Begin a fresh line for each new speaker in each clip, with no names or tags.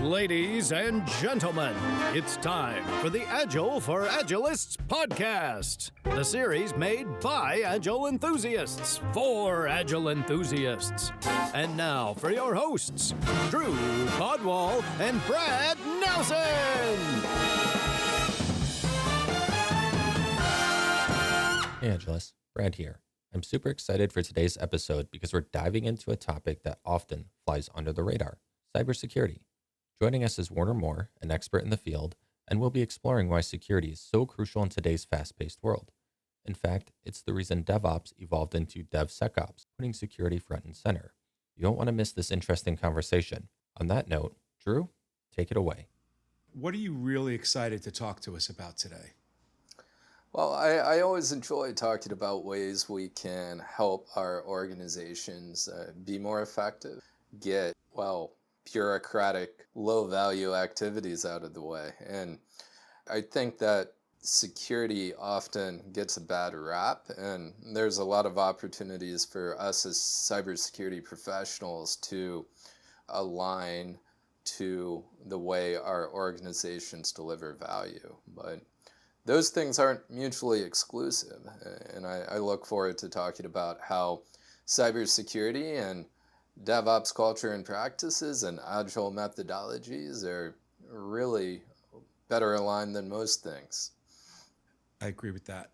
Ladies and gentlemen, it's time for the Agile for Agilists Podcast, the series made by Agile enthusiasts for Agile enthusiasts. And now for your hosts, Drew Bodwall and Brad Nelson.
Hey Agilists, Brad here. I'm super excited for today's episode because we're diving into a topic that often flies under the radar, cybersecurity. Joining us is Warner Moore, an expert in the field, and we'll be exploring why security is so crucial in today's fast-paced world. In fact, it's the reason DevOps evolved into DevSecOps, putting security front and center. You don't want to miss this interesting conversation. On that note, Drew, take it away.
What are you really excited to talk to us about today?
Well, I always enjoy talking about ways we can help our organizations be more effective, get, bureaucratic, low-value activities out of the way. And I think that security often gets a bad rap, and there's a lot of opportunities for us as cybersecurity professionals to align to the way our organizations deliver value. But those things aren't mutually exclusive, and I look forward to talking about how cybersecurity and DevOps culture and practices and Agile methodologies are really better aligned than most things.
I agree with that.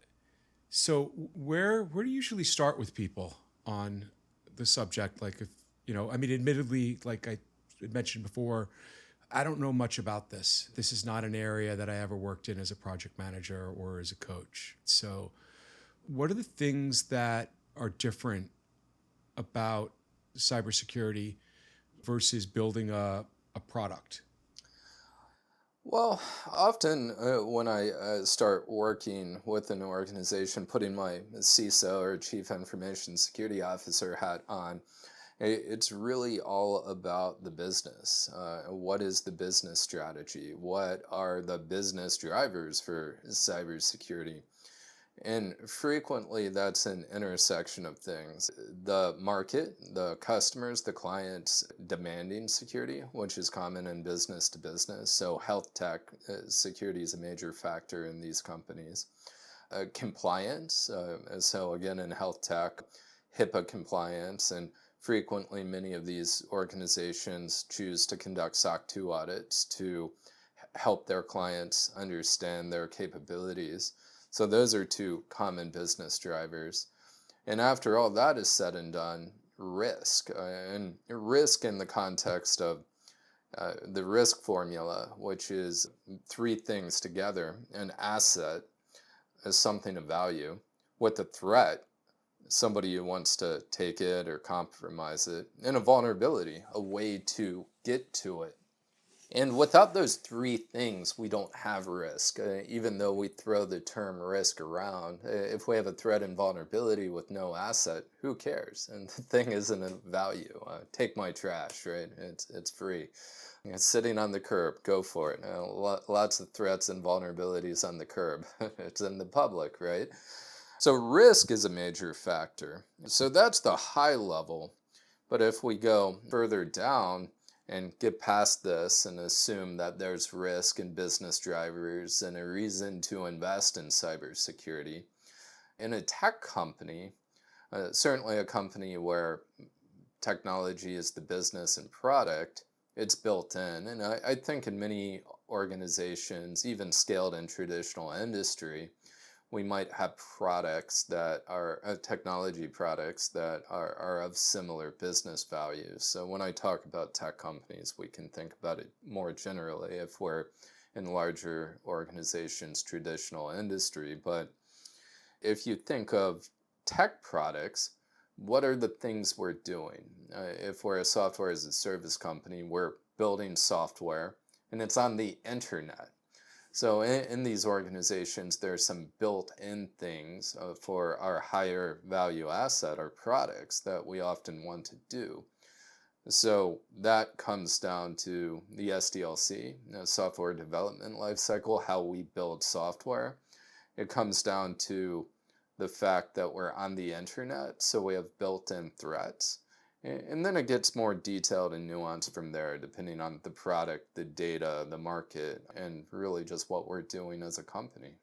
So where do you usually start with people on the subject? Like, admittedly, like I mentioned before, I don't know much about this. This is not an area that I ever worked in as a project manager or as a coach. So what are the things that are different about cybersecurity versus building a product?
Well, often when I start working with an organization, putting my CISO or Chief Information Security Officer hat on, it's really all about the business. What is the business strategy? What are the business drivers for cybersecurity? And frequently that's an intersection of things. The market, the customers, the clients demanding security, which is common in business to business. So health tech security is a major factor in these companies. Compliance, so again in health tech, HIPAA compliance, and frequently many of these organizations choose to conduct SOC 2 audits to help their clients understand their capabilities. So those are two common business drivers. And after all that is said and done, risk. And risk in the context of the risk formula, which is three things together: an asset is something of value, with a threat, somebody who wants to take it or compromise it, and a vulnerability, a way to get to it. And without those three things, we don't have risk. Even though we throw the term risk around, if we have a threat and vulnerability with no asset, who cares? And the thing isn't of value. Take my trash, right? It's free. It's sitting on the curb. Go for it. Lots of threats and vulnerabilities on the curb. It's in the public, right? So risk is a major factor. So that's the high level. But if we go further down and get past this and assume that there's risk and business drivers and a reason to invest in cybersecurity, in a tech company, certainly a company where technology is the business and product, it's built in. And I think in many organizations, even scaled in traditional industry, we might have products that are technology products that are of similar business values. So when I talk about tech companies, we can think about it more generally if we're in larger organizations, traditional industry. But if you think of tech products, what are the things we're doing? If we're a software as a service company, we're building software and it's on the internet. So in these organizations, there's some built-in things for our higher value asset, our products, that we often want to do. So that comes down to the SDLC, software development lifecycle, how we build software. It comes down to the fact that we're on the internet, so we have built-in threats. And then it gets more detailed and nuanced from there, depending on the product, the data, the market, and really just what we're doing as a company.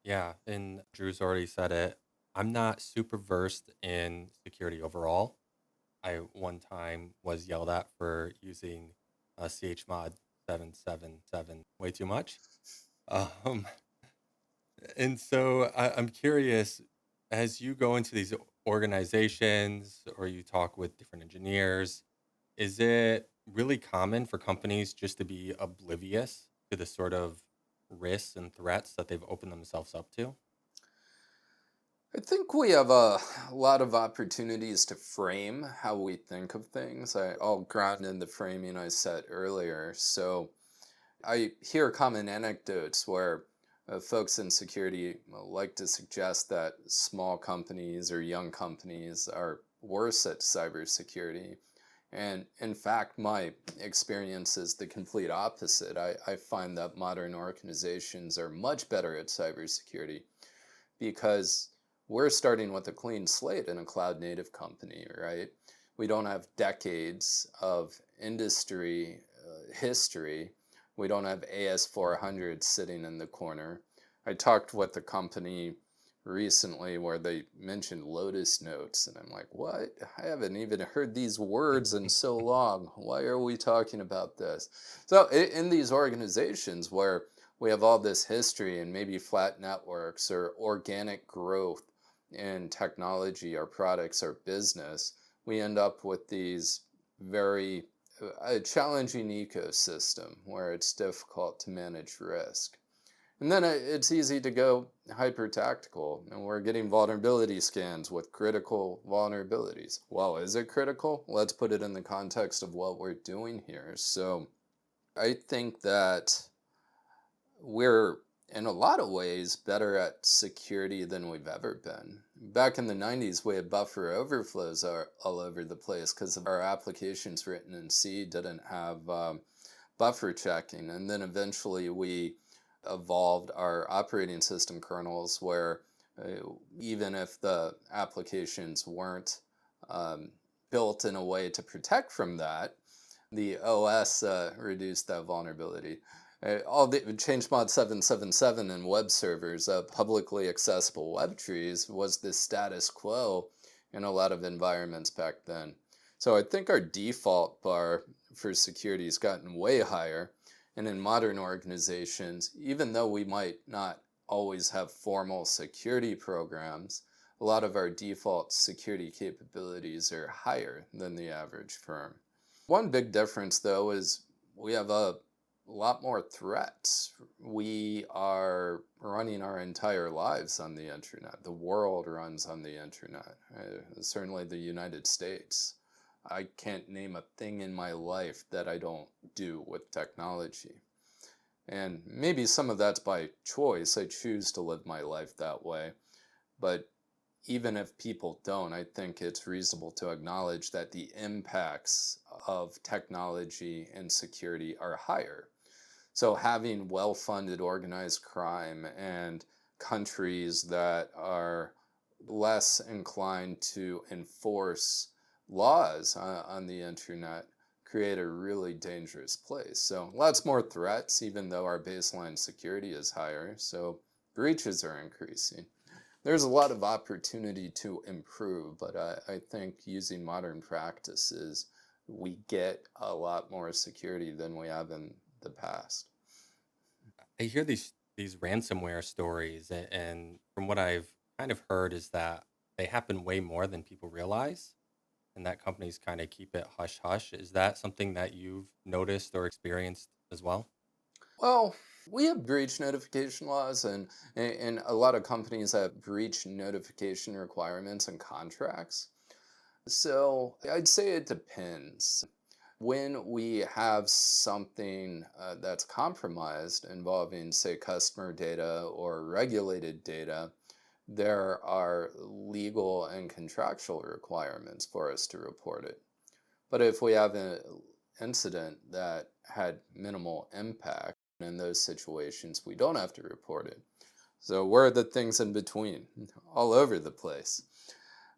Yeah, and Drew's already said it. I'm not super versed in security overall. I one time was yelled at for using chmod 777 way too much. Um, and so I'm curious, as you go into these organizations or you talk with different engineers, is it really common for companies just to be oblivious to the sort of risks and threats that they've opened themselves up to?
I think we have a lot of opportunities to frame how we think of things. I'll ground in the framing I said earlier. So I hear common anecdotes where folks in security like to suggest that small companies or young companies are worse at cybersecurity. And in fact, my experience is the complete opposite. I find that modern organizations are much better at cybersecurity because we're starting with a clean slate in a cloud native company, right? We don't have decades of industry history. We don't have AS400 sitting in the corner. I talked with a company recently where they mentioned Lotus Notes, and I'm like, what? I haven't even heard these words in so long. Why are we talking about this? So, in these organizations where we have all this history and maybe flat networks or organic growth in technology, our products, our business, we end up with these very a challenging ecosystem where it's difficult to manage risk. And then it's easy to go hyper tactical, and we're getting vulnerability scans with critical vulnerabilities. Well, is it critical? Let's put it in the context of what we're doing here. So I think that we're in a lot of ways better at security than we've ever been. Back in the 90s, we had buffer overflows all over the place because of our applications written in C didn't have buffer checking. And then eventually we evolved our operating system kernels where even if the applications weren't um, built in a way to protect from that, the OS reduced that vulnerability. All the ChangeMod 777 and web servers, publicly accessible web trees, was the status quo in a lot of environments back then. So I think our default bar for security has gotten way higher. And in modern organizations, even though we might not always have formal security programs, a lot of our default security capabilities are higher than the average firm. One big difference, though, is we have a lot more threats. We are running our entire lives on the internet. The world runs on the internet, certainly the United States. I can't name a thing in my life that I don't do with technology. And maybe some of that's by choice. I choose to live my life that way. But even if people don't, I think it's reasonable to acknowledge that the impacts of technology and security are higher. So having well-funded organized crime and countries that are less inclined to enforce laws on the internet create a really dangerous place. So lots more threats, even though our baseline security is higher. So breaches are increasing. There's a lot of opportunity to improve, but I think using modern practices, we get a lot more security than we have in the past.
I hear these ransomware stories, and from what I've kind of heard is that they happen way more than people realize, and that companies kind of keep it hush hush. Is that something that you've noticed or experienced as well?
Well, we have breach notification laws, and a lot of companies have breach notification requirements and contracts. So I'd say it depends. When we have something that's compromised involving, say, customer data or regulated data, there are legal and contractual requirements for us to report it. But if we have an incident that had minimal impact, in those situations, we don't have to report it. So where are the things in between? All over the place.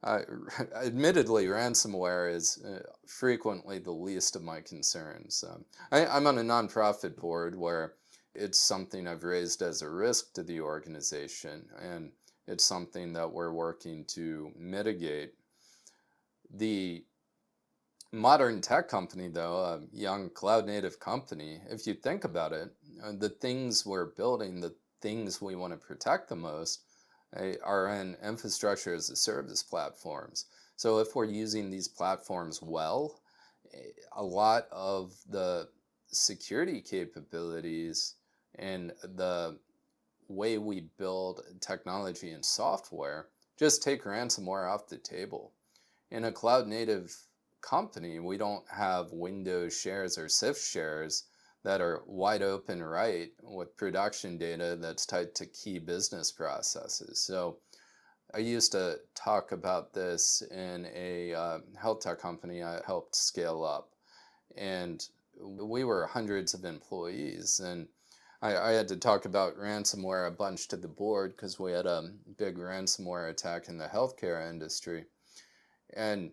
Admittedly, ransomware is frequently the least of my concerns. I'm on a nonprofit board where it's something I've raised as a risk to the organization, and it's something that we're working to mitigate. The modern tech company, though, a young cloud native company, if you think about it, the things we're building, the things we want to protect the most, are in infrastructure as a service platforms. So if we're using these platforms well, a lot of the security capabilities and the way we build technology and software just take ransomware off the table. In a cloud native company, we don't have Windows shares or CIF shares that are wide open, right, with production data that's tied to key business processes. So I used to talk about this in a health tech company I helped scale up. And we were hundreds of employees. And I had to talk about ransomware a bunch to the board because we had a big ransomware attack in the healthcare industry. And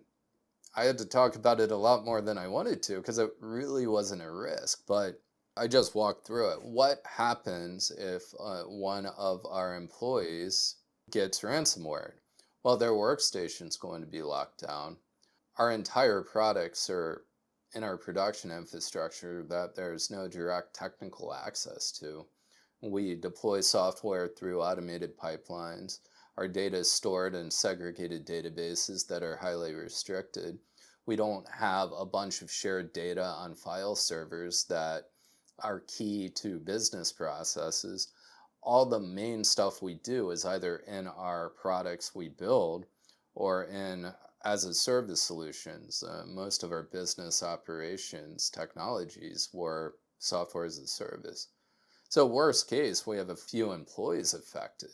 I had to talk about it a lot more than I wanted to because it really wasn't a risk, but I just walked through it. What happens if one of our employees gets ransomware? Well, their workstation's going to be locked down. Our entire products are in our production infrastructure that there's no direct technical access to. We deploy software through automated pipelines. Our data is stored in segregated databases that are highly restricted. We don't have a bunch of shared data on file servers that are key to business processes. All the main stuff we do is either in our products we build or in as a service solutions. Most of our business operations technologies were software as a service. So worst case, we have a few employees affected.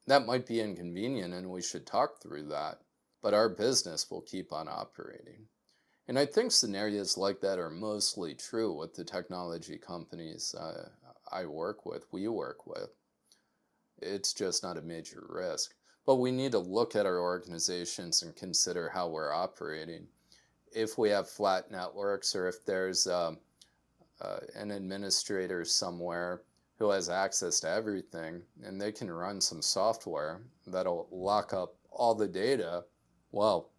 That might be inconvenient and we should talk through that, but our business will keep on operating. And I think scenarios like that are mostly true with the technology companies we work with. It's just not a major risk. But we need to look at our organizations and consider how we're operating. If we have flat networks or if there's an administrator somewhere who has access to everything and they can run some software that'll lock up all the data, well,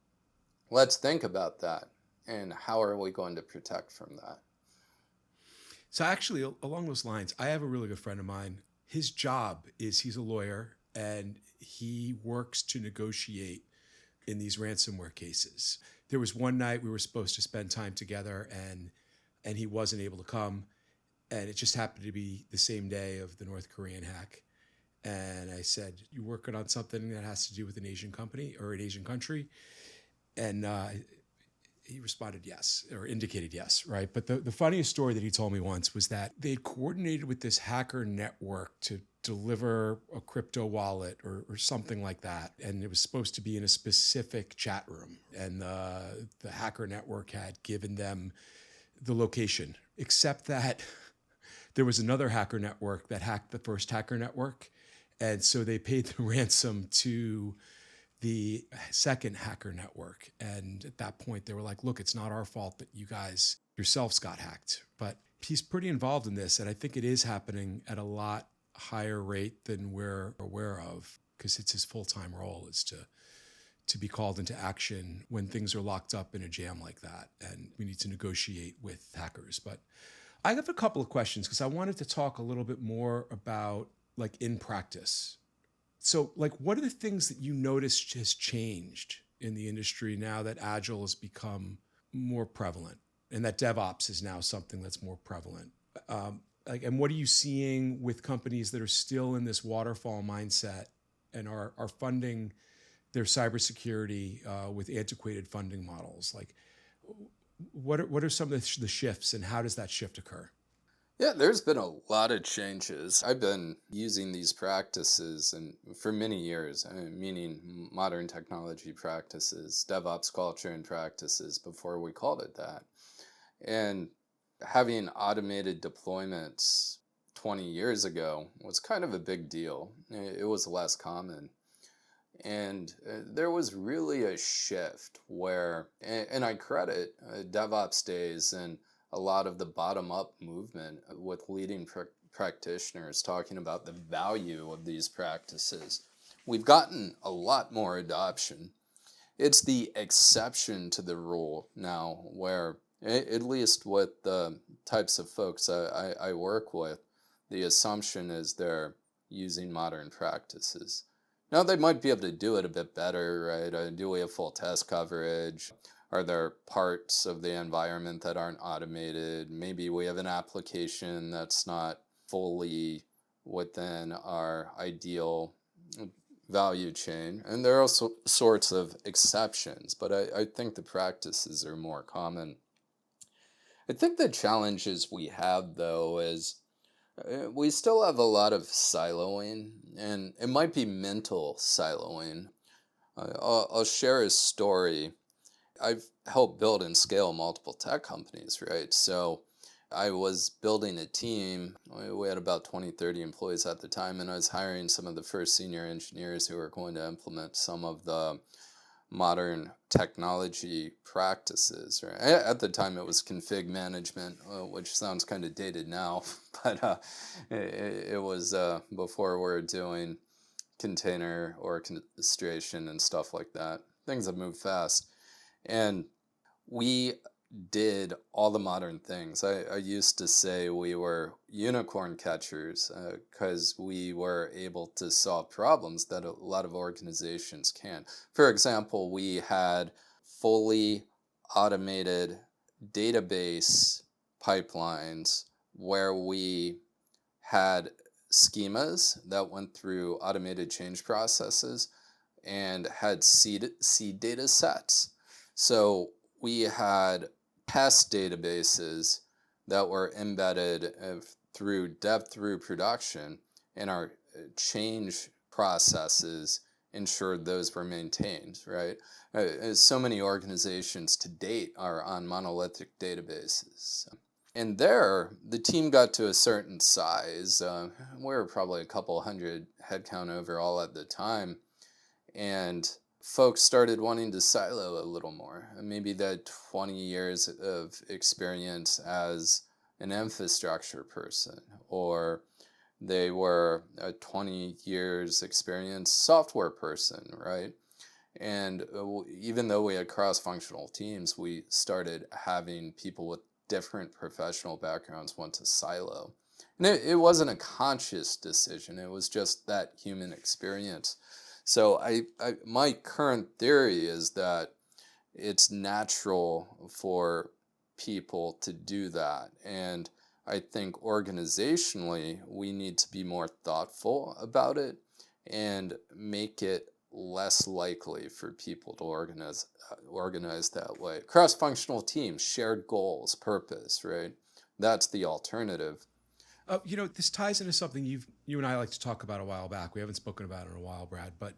let's think about that. And how are we going to protect from that?
So actually, along those lines, I have a really good friend of mine. His job is he's a lawyer and he works to negotiate in these ransomware cases. There was one night we were supposed to spend time together and he wasn't able to come. And it just happened to be the same day of the North Korean hack. And I said, "You working on something that has to do with an Asian company or an Asian country?" And he responded yes, or indicated yes, right? But the funniest story that he told me once was that they coordinated with this hacker network to deliver a crypto wallet or something like that. And it was supposed to be in a specific chat room. And the hacker network had given them the location, except that there was another hacker network that hacked the first hacker network. And so they paid the ransom to the second hacker network. And at that point, they were like, look, it's not our fault that you guys yourselves got hacked. But he's pretty involved in this. And I think it is happening at a lot higher rate than we're aware of, because it's his full-time role is to be called into action when things are locked up in a jam like that. And we need to negotiate with hackers. But I have a couple of questions because I wanted to talk a little bit more about like in practice. So like, what are the things that you noticed has changed in the industry now that Agile has become more prevalent and that DevOps is now something that's more prevalent? And what are you seeing with companies that are still in this waterfall mindset and are funding their cybersecurity with antiquated funding models? Like, what are some of the shifts and how does that shift occur?
Yeah, there's been a lot of changes. I've been using these practices and for many years, meaning modern technology practices, DevOps culture and practices before we called it that. And having automated deployments 20 years ago was kind of a big deal. It was less common. And there was really a shift where, and I credit DevOps days and a lot of the bottom-up movement with leading practitioners talking about the value of these practices. We've gotten a lot more adoption. It's the exception to the rule now where, at least with the types of folks I work with, the assumption is they're using modern practices. Now, they might be able to do it a bit better, right? Do we have full test coverage? Are there parts of the environment that aren't automated? Maybe we have an application that's not fully within our ideal value chain. And there are also sorts of exceptions, but I think the practices are more common. I think the challenges we have, though, is we still have a lot of siloing, and it might be mental siloing. I'll share a story. I've helped build and scale multiple tech companies, right? So I was building a team. We had about 20, 30 employees at the time, and I was hiring some of the first senior engineers who were going to implement some of the modern technology practices. Right? At the time, it was config management, which sounds kind of dated now, but it was before we were doing container orchestration and stuff like that. Things have moved fast. And we did all the modern things. I used to say we were unicorn catchers because we were able to solve problems that a lot of organizations can't. For example, we had fully automated database pipelines where we had schemas that went through automated change processes and had seed data sets. So we had test databases that were embedded through dev through production, and our change processes ensured those were maintained, right? So many organizations to date are on monolithic databases. And there, the team got to a certain size. We were probably a couple hundred headcount overall at the time. And folks started wanting to silo a little more. Maybe they had 20 years of experience as an infrastructure person, or they were a 20 years experience software person, right? And even though we had cross-functional teams, we started having people with different professional backgrounds want to silo. And it wasn't a conscious decision. It was just that human experience. So my current theory is that it's natural for people to do that. And I think organizationally, we need to be more thoughtful about it and make it less likely for people to organize that way. Cross-functional teams, shared goals, purpose, right? That's the alternative.
This ties into something you and I like to talk about a while back. We haven't spoken about it in a while, Brad, but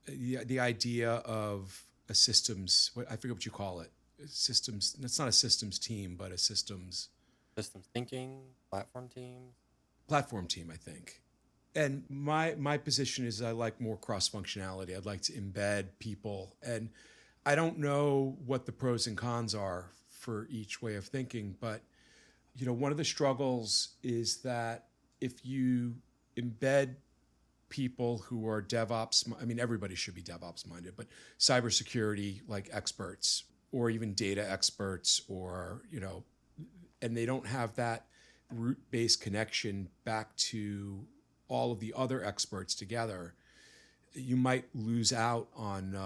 the idea of a systems, I forget what you call it, systems, it's not a systems team, but a systems
thinking, platform team,
I think. And my position is I like more cross-functionality. I'd like to embed people. And I don't know what the pros and cons are for each way of thinking, but one of the struggles is that if you embed people who are DevOps, everybody should be DevOps minded, but cybersecurity like experts or even data experts and they don't have that root-based connection back to all of the other experts together, you might lose out on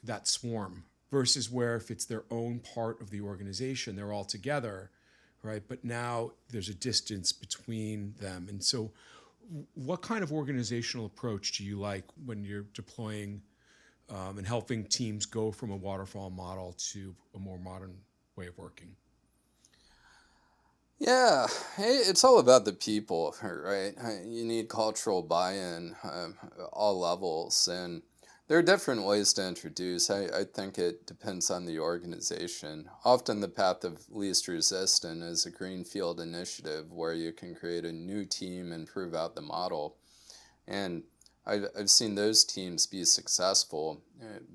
that swarm versus where if it's their own part of the organization, they're all together, right? But now there's a distance between them. And so what kind of organizational approach do you like when you're deploying and helping teams go from a waterfall model to a more modern way of working?
Yeah, it's all about the people, right? You need cultural buy-in, all levels, and there are different ways to introduce. I think it depends on the organization. Often the path of least resistance is a greenfield initiative where you can create a new team and prove out the model. And I've seen those teams be successful,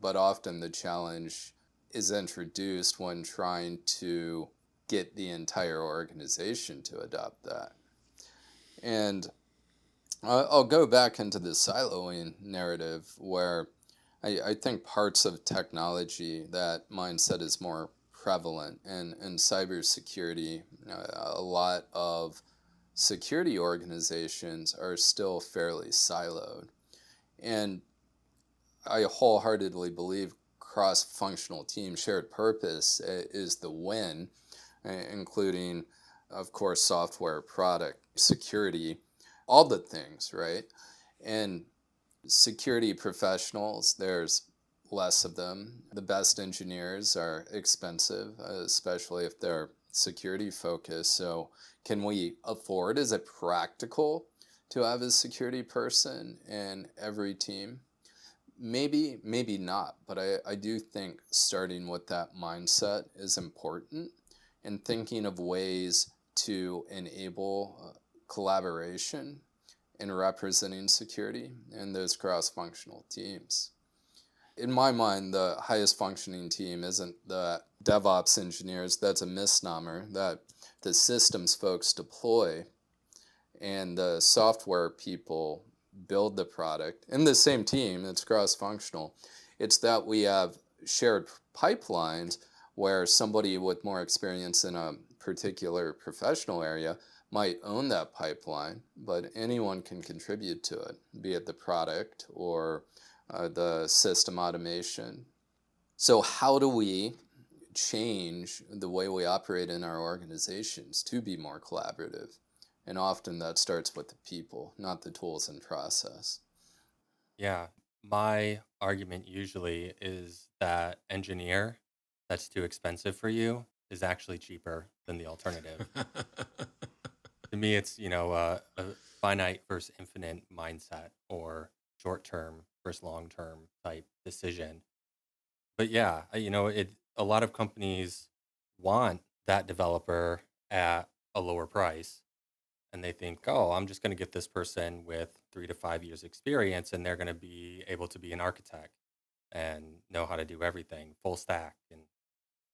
but often the challenge is introduced when trying to get the entire organization to adopt that. And I'll go back into the siloing narrative where I think parts of technology, that mindset is more prevalent. And in cybersecurity, a lot of security organizations are still fairly siloed. And I wholeheartedly believe cross-functional team shared purpose is the win, including, of course, software, product, security, all the things, right? And security professionals, there's less of them. The best engineers are expensive, especially if they're security focused. So, can we afford, is it practical to have a security person in every team? Maybe, maybe not, but I do think starting with that mindset is important, and thinking of ways to enable collaboration in representing security in those cross-functional teams. In my mind, the highest functioning team isn't the DevOps engineers. That's a misnomer. That the systems folks deploy and the software people build the product in the same team. It's cross-functional. It's that we have shared pipelines where somebody with more experience in a particular professional area might own that pipeline, but anyone can contribute to it, be it the product or the system automation. So how do we change the way we operate in our organizations to be more collaborative? And often that starts with the people, not the tools and process.
Yeah, my argument usually is that engineer that's too expensive for you is actually cheaper than the alternative. To me, it's, a finite versus infinite mindset or short term versus long term type decision. But yeah, a lot of companies want that developer at a lower price, and they think, oh, I'm just going to get this person with 3 to 5 years experience, and they're going to be able to be an architect and know how to do everything full stack and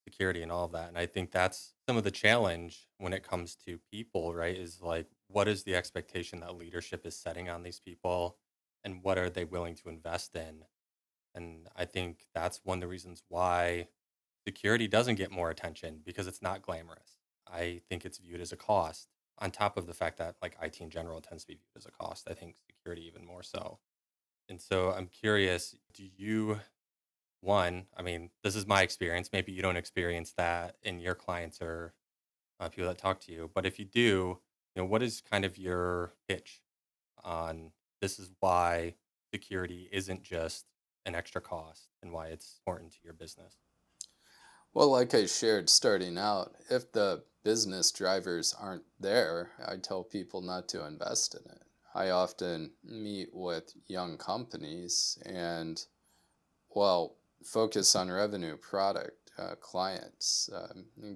security and all of that. And I think that's some of the challenge when it comes to people, right? Is like, what is the expectation that leadership is setting on these people, and what are they willing to invest in? And I think that's one of the reasons why security doesn't get more attention, because it's not glamorous. I think it's viewed as a cost, on top of the fact that like IT in general tends to be viewed as a cost. I think security even more so. And so I'm curious, do you, one, I mean, this is my experience. Maybe you don't experience that in your clients or people that talk to you, but if you do, what is kind of your pitch on this is why security isn't just an extra cost and why it's important to your business?
Well, like I shared starting out, if the business drivers aren't there, I tell people not to invest in it. I often meet with young companies and, well, focus on revenue, product, clients,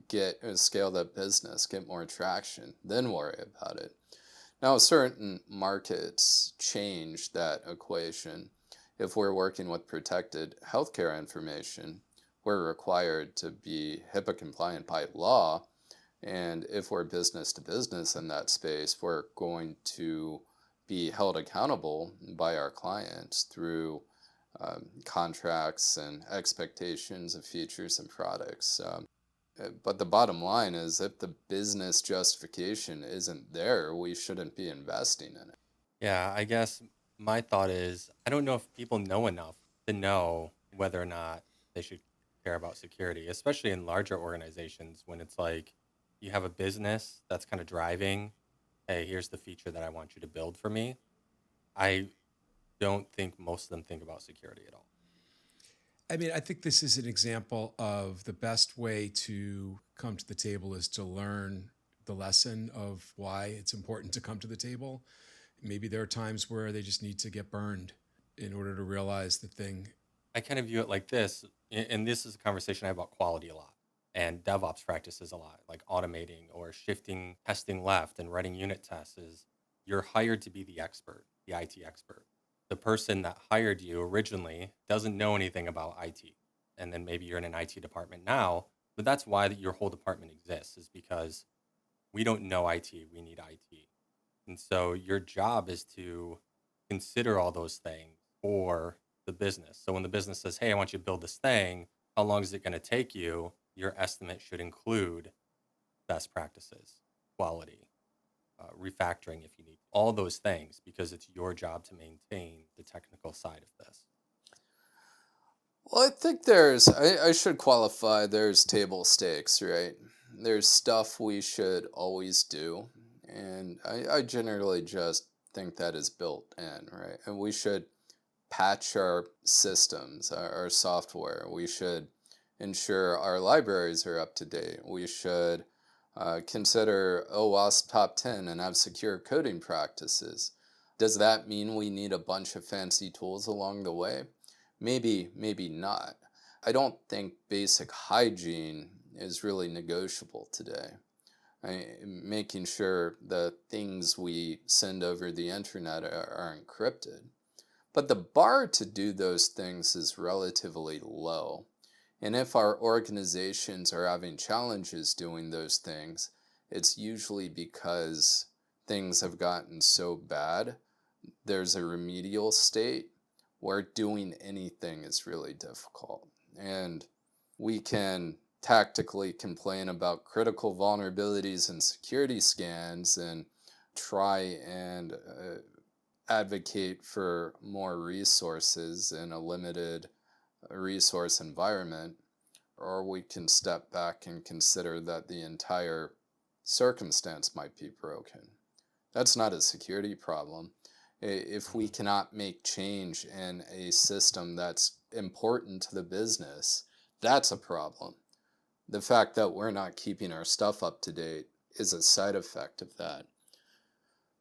get scale that business, get more traction, then worry about it. Now, certain markets change that equation. If we're working with protected healthcare information, we're required to be HIPAA compliant by law. And if we're business to business in that space, we're going to be held accountable by our clients through contracts and expectations of features and products. But the bottom line is, if the business justification isn't there, we shouldn't be investing in it.
Yeah, I guess my thought is I don't know if people know enough to know whether or not they should care about security, especially in larger organizations when it's like you have a business that's kind of driving, hey, here's the feature that I want you to build for me. I don't think most of them think about security at all.
I mean, I think this is an example of the best way to come to the table is to learn the lesson of why it's important to come to the table. Maybe there are times where they just need to get burned in order to realize the thing.
I kind of view it like this, and this is a conversation I have about quality a lot and DevOps practices a lot, like automating or shifting testing left and writing unit tests. Is you're hired to be the expert, the IT expert. the person that hired you originally doesn't know anything about IT. And then maybe you're in an IT department now, but that's why your whole department exists, is because we don't know IT, we need IT. And so your job is to consider all those things for the business. So when the business says, hey, I want you to build this thing, how long is it going to take you? Your estimate should include best practices, quality, refactoring if you need, all those things, because it's your job to maintain the technical side of this.
Well, I think I should qualify, there's table stakes, right? There's stuff we should always do. And I generally just think that is built in, right? And we should patch our systems, our software. We should ensure our libraries are up to date. We should consider OWASP top 10 and have secure coding practices. Does that mean we need a bunch of fancy tools along the way? Maybe, maybe not. I don't think basic hygiene is really negotiable today. Making sure the things we send over the internet are encrypted. But the bar to do those things is relatively low. And if our organizations are having challenges doing those things, it's usually because things have gotten so bad, there's a remedial state where doing anything is really difficult. And we can tactically complain about critical vulnerabilities and security scans and try and advocate for more resources in a limited resource environment, or we can step back and consider that the entire circumstance might be broken. That's not a security problem. If we cannot make change in a system that's important to the business, that's a problem. The fact that we're not keeping our stuff up to date is a side effect of that.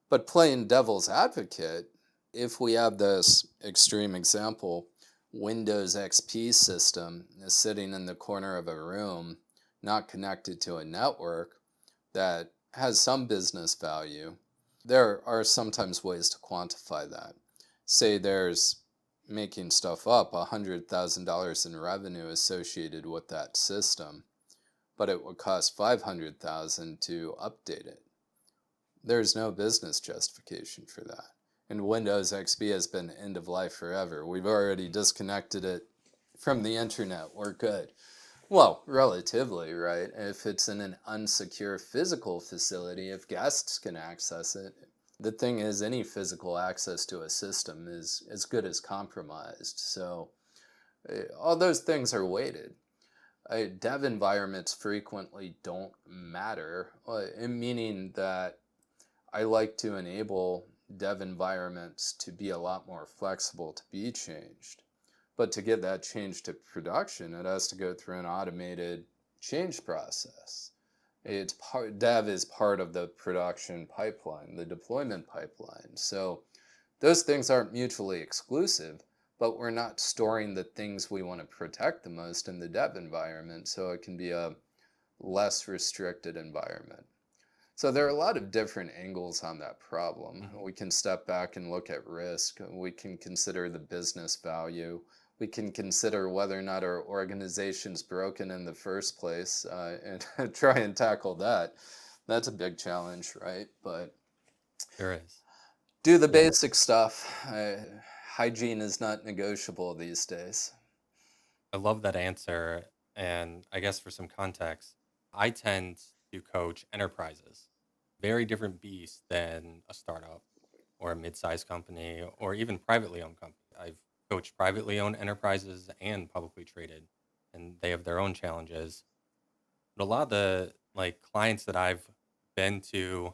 But playing devil's advocate, if we have this extreme example, Windows XP system is sitting in the corner of a room, not connected to a network, that has some business value, there are sometimes ways to quantify that. Say there's, making stuff up, $100,000 in revenue associated with that system, but it would cost $500,000 to update it. There's no business justification for that. And Windows XP has been end of life forever. We've already disconnected it from the internet. We're good. Well, relatively, right? If it's in an unsecure physical facility, if guests can access it, the thing is, any physical access to a system is as good as compromised. So all those things are weighted. Dev environments frequently don't matter, meaning that I like to enable dev environments to be a lot more flexible to be changed. But to get that change to production, it has to go through an automated change process. Dev is part of the production pipeline, the deployment pipeline. So those things aren't mutually exclusive, but we're not storing the things we want to protect the most in the dev environment, so it can be a less restricted environment. So there are a lot of different angles on that problem. We can step back and look at risk. We can consider the business value. We can consider whether or not our organization's broken in the first place and try and tackle that. That's a big challenge, right? But
There is.
do the basic stuff. Hygiene is not negotiable these days.
I love that answer. And I guess for some context, I tend to coach enterprises, very different beast than a startup or a mid-sized company or even privately owned company. I've coached privately owned enterprises and publicly traded, and they have their own challenges. But a lot of the clients that I've been to,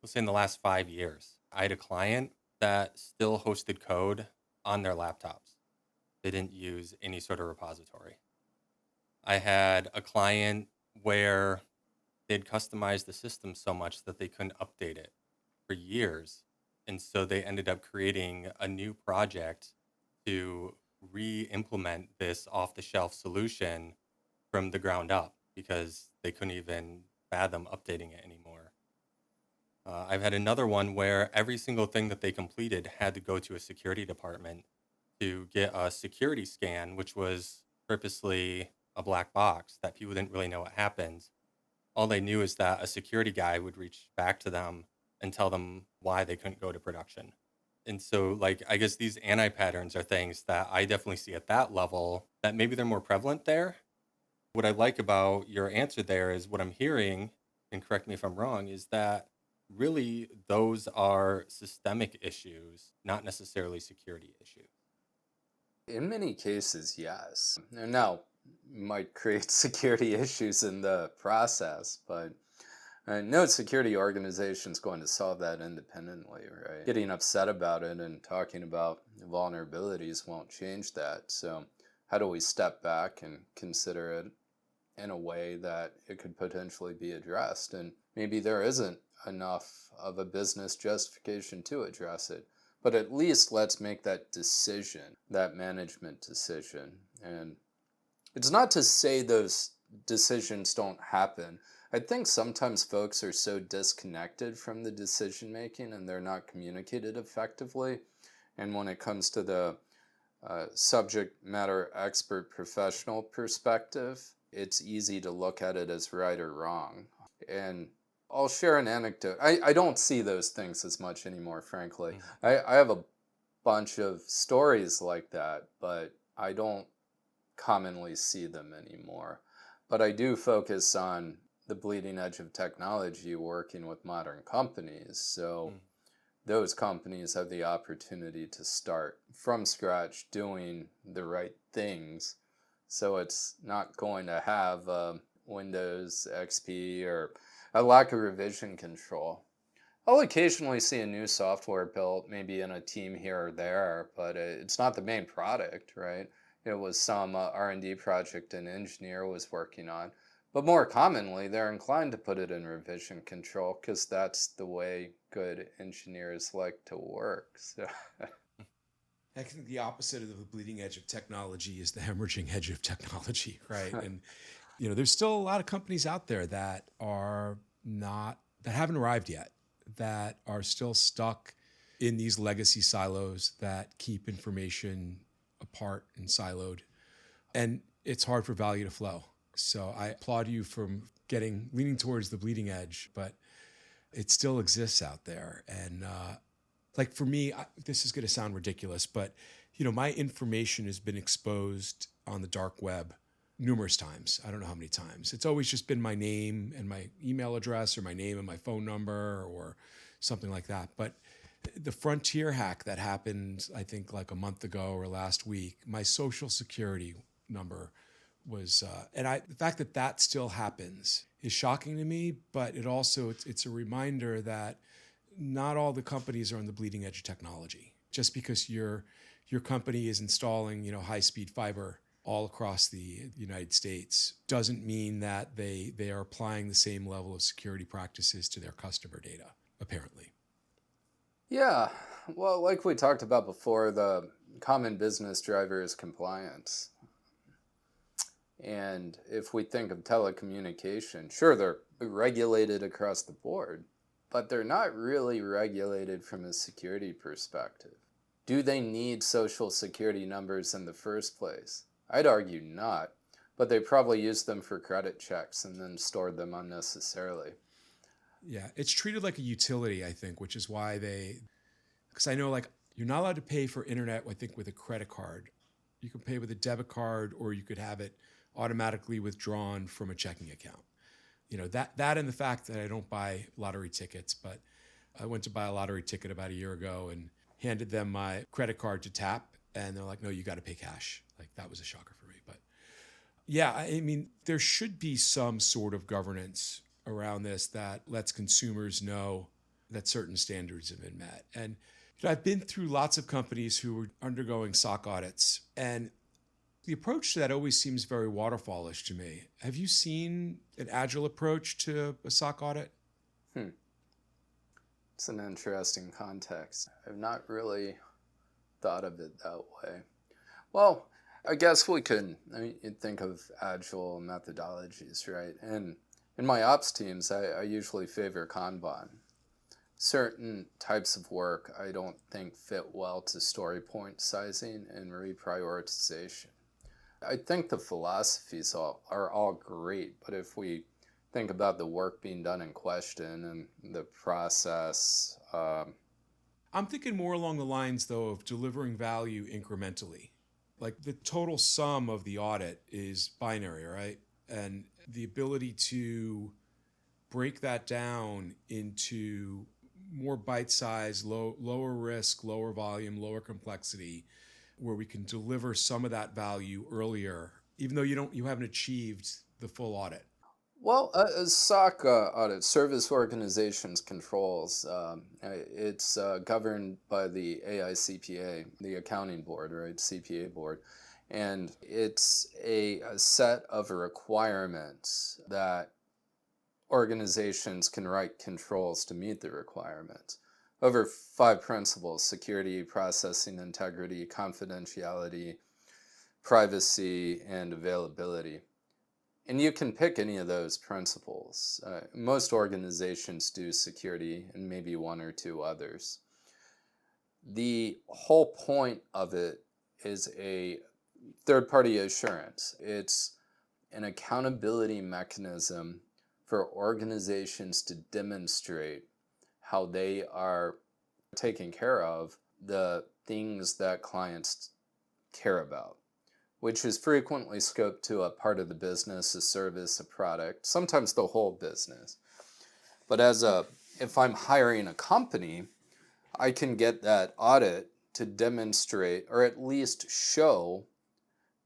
let's say in the last 5 years, I had a client that still hosted code on their laptops. They didn't use any sort of repository. I had a client where they'd customized the system so much that they couldn't update it for years. And so they ended up creating a new project to re-implement this off-the-shelf solution from the ground up because they couldn't even fathom updating it anymore. I've had another one where every single thing that they completed had to go to a security department to get a security scan, which was purposely a black box that people didn't really know what happened. All they knew is that a security guy would reach back to them and tell them why they couldn't go to production. And so, like, I guess these anti patterns are things that I definitely see at that level that maybe they're more prevalent there. What I like about your answer there is what I'm hearing, and correct me if I'm wrong, is that really those are systemic issues, not necessarily security issues.
In many cases, yes. And now, might create security issues in the process, but no security organization is going to solve that independently, right? Getting upset about it and talking about vulnerabilities won't change that. So, how do we step back and consider it in a way that it could potentially be addressed? And maybe there isn't enough of a business justification to address it, but at least let's make that decision, that management decision. And it's not to say those decisions don't happen. I think sometimes folks are so disconnected from the decision making and they're not communicated effectively. And when it comes to the subject matter expert professional perspective, it's easy to look at it as right or wrong. And I'll share an anecdote. I don't see those things as much anymore, frankly. I have a bunch of stories like that, but I don't commonly see them anymore. But I do focus on the bleeding edge of technology working with modern companies. So those companies have the opportunity to start from scratch doing the right things. So it's not going to have Windows XP or a lack of revision control. I'll occasionally see a new software built, maybe in a team here or there, but it's not the main product, right? It was some R&D project an engineer was working on. But more commonly, they're inclined to put it in revision control because that's the way good engineers like to work. So.
I think the opposite of the bleeding edge of technology is the hemorrhaging edge of technology, right? And there's still a lot of companies out there that haven't arrived yet, that are still stuck in these legacy silos that keep information apart and siloed. And it's hard for value to flow. So I applaud you from leaning towards the bleeding edge, but it still exists out there. And like for me, this is going to sound ridiculous, but my information has been exposed on the dark web numerous times. I don't know how many times. It's always just been my name and my email address, or my name and my phone number, or something like that. But the Frontier hack that happened, I think like a month ago or last week, my social security number was, the fact that that still happens is shocking to me, but it's a reminder that not all the companies are on the bleeding edge of technology. Just because your company is installing, high-speed fiber all across the United States doesn't mean that they are applying the same level of security practices to their customer data, apparently.
Yeah, well, like we talked about before, the common business driver is compliance. And if we think of telecommunication, sure, they're regulated across the board, but they're not really regulated from a security perspective. Do they need social security numbers in the first place? I'd argue not, but they probably use them for credit checks and then stored them unnecessarily.
Yeah, it's treated like a utility, I think, which is why because I know like you're not allowed to pay for internet, I think, with a credit card. You can pay with a debit card, or you could have it automatically withdrawn from a checking account. That and the fact that I don't buy lottery tickets, but I went to buy a lottery ticket about a year ago and handed them my credit card to tap, and they're like, no, you got to pay cash. Like, that was a shocker for me. But yeah, I mean, there should be some sort of governance around this that lets consumers know that certain standards have been met. And I've been through lots of companies who were undergoing SOC audits, and the approach to that always seems very waterfallish to me. Have you seen an agile approach to a SOC audit?
It's an interesting context. I've not really thought of it that way. Well, I guess we could think of agile methodologies, right? And in my ops teams, I usually favor Kanban. certain types of work I don't think fit well to story point sizing and reprioritization. I think the philosophies are all great, but if we think about the work being done in question and the process,
I'm thinking more along the lines, though, of delivering value incrementally. Like the total sum of the audit is binary, right? And the ability to break that down into more bite-sized, lower risk, lower volume, lower complexity, where we can deliver some of that value earlier, even though you haven't achieved the full audit.
well, a SOC audit, Service Organizations Controls, it's governed by the AICPA, the accounting board, right, CPA board. And it's a set of requirements that organizations can write controls to meet the requirements. Over 5 principles: security, processing integrity, confidentiality, privacy, and availability. And you can pick any of those principles. Most organizations do security and maybe one or two others. The whole point of it is a third-party assurance. It's an accountability mechanism for organizations to demonstrate how they are taking care of the things that clients care about, which is frequently scoped to a part of the business, a service, a product, sometimes the whole business. But if I'm hiring a company, I can get that audit to demonstrate or at least show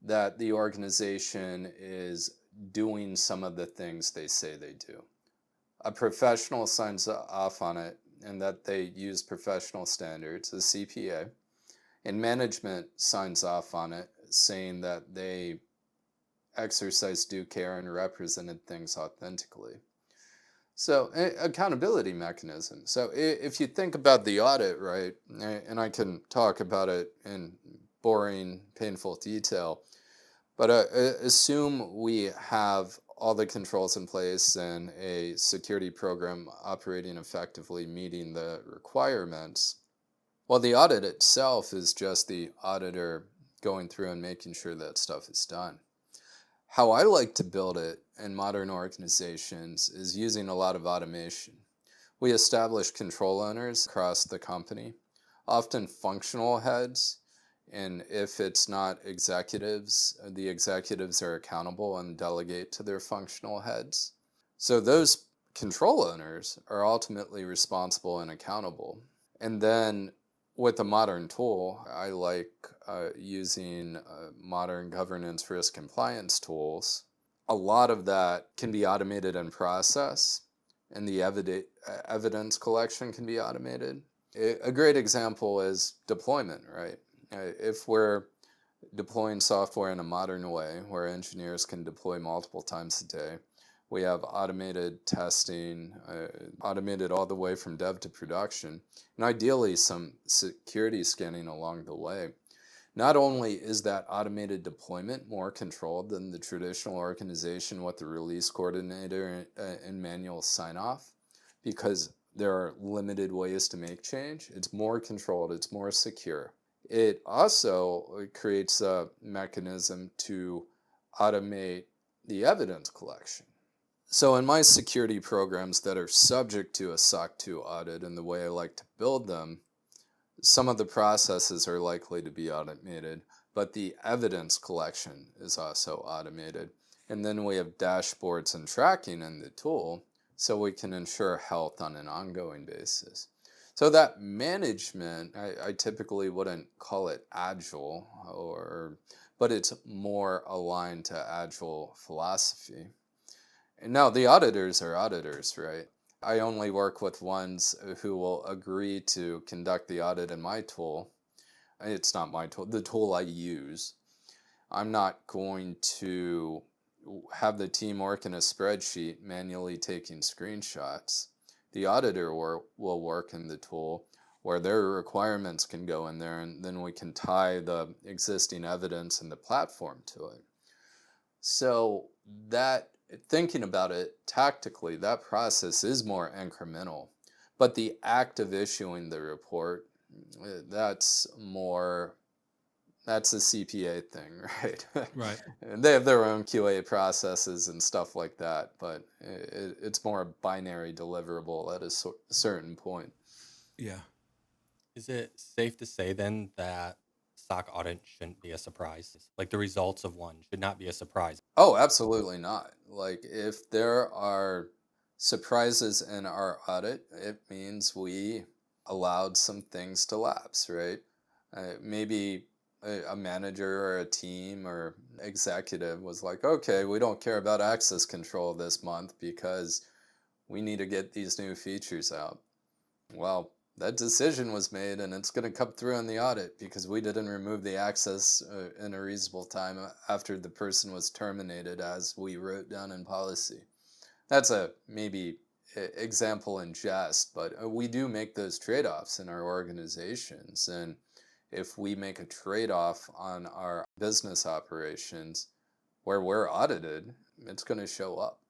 that the organization is doing some of the things they say they do. A professional signs off on it and that they use professional standards, the CPA, and management signs off on it saying that they exercise due care and represented things authentically. So accountability mechanism. So if you think about the audit, right, and I can talk about it in boring, painful detail, but assume we have all the controls in place and a security program operating effectively, meeting the requirements. Well, the audit itself is just the auditor going through and making sure that stuff is done. How I like to build it in modern organizations is using a lot of automation. We establish control owners across the company, often functional heads, and if it's not executives, the executives are accountable and delegate to their functional heads. So those control owners are ultimately responsible and accountable. And then with a modern tool, I like using modern governance risk compliance tools. A lot of that can be automated in process, and the evidence collection can be automated. A great example is deployment, right? If we're deploying software in a modern way where engineers can deploy multiple times a day, we have automated testing, automated all the way from dev to production, and ideally some security scanning along the way. Not only is that automated deployment more controlled than the traditional organization with the release coordinator and manual sign-off, because there are limited ways to make change, it's more controlled, it's more secure. It also creates a mechanism to automate the evidence collection. So in my security programs that are subject to a SOC 2 audit and the way I like to build them, some of the processes are likely to be automated, but the evidence collection is also automated. And then we have dashboards and tracking in the tool so we can ensure health on an ongoing basis. So that management, I typically wouldn't call it agile, but it's more aligned to agile philosophy. And now the auditors are auditors, right? I only work with ones who will agree to conduct the audit in my tool. It's not my tool, the tool I use. I'm not going to have the team work in a spreadsheet manually taking screenshots. The auditor will work in the tool where their requirements can go in there, and then we can tie the existing evidence in the platform to it. So that, thinking about it tactically, that process is more incremental. But the act of issuing the report, that's a CPA thing, right?
Right.
And they have their own QA processes and stuff like that, but it's more a binary deliverable at a certain point.
Yeah.
Is it safe to say then that SOC audit shouldn't be a surprise? Like the results of one should not be a surprise.
Oh, absolutely not. Like, if there are surprises in our audit, it means we allowed some things to lapse, right? Maybe a manager or a team or executive was like, okay, we don't care about access control this month because we need to get these new features out. Well, that decision was made and it's going to come through in the audit because we didn't remove the access in a reasonable time after the person was terminated as we wrote down in policy. That's a maybe example in jest, but we do make those trade-offs in our organizations. And if we make a trade-off on our business operations where we're audited, it's going to show up.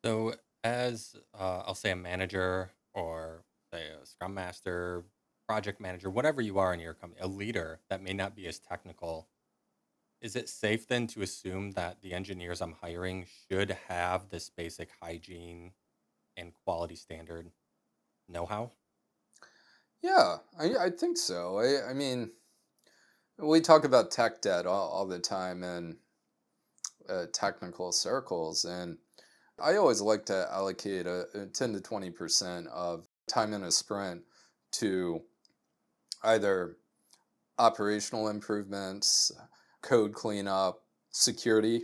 So, as I'll say a manager or say a scrum master, project manager, whatever you are in your company, a leader that may not be as technical, is it safe then to assume that the engineers I'm hiring should have this basic hygiene and quality standard know-how?
Yeah, I think so. I mean, we talk about tech debt all the time in technical circles, and I always like to allocate a 10 to 20% of time in a sprint to either operational improvements, code cleanup, security.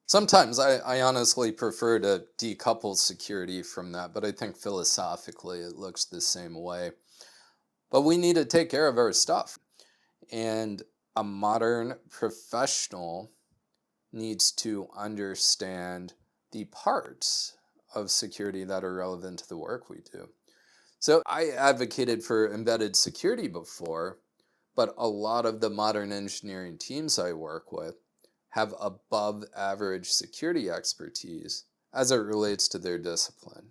Sometimes I honestly prefer to decouple security from that, but I think philosophically it looks the same way. But we need to take care of our stuff. And a modern professional needs to understand the parts of security that are relevant to the work we do. So I advocated for embedded security before, but a lot of the modern engineering teams I work with have above average security expertise as it relates to their discipline.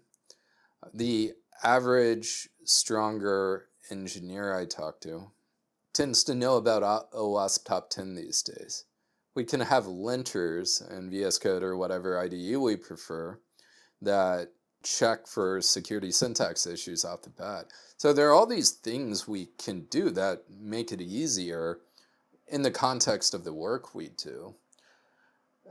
The average stronger engineer I talk to tends to know about OWASP Top 10 these days. We can have linters in VS Code or whatever IDE we prefer that check for security syntax issues off the bat. So there are all these things we can do that make it easier in the context of the work we do.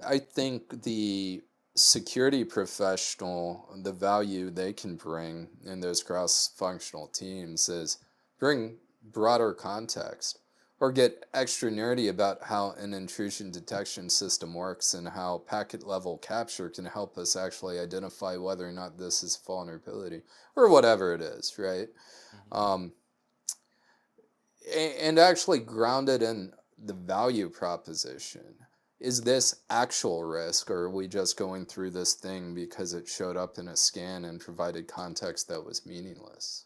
I think the security professional, the value they can bring in those cross-functional teams is bring broader context or get extra nerdy about how an intrusion detection system works and how packet level capture can help us actually identify whether or not this is a vulnerability or whatever it is, right?
Mhm.
And actually grounded in the value proposition. Is this actual risk, or are we just going through this thing because it showed up in a scan and provided context that was meaningless?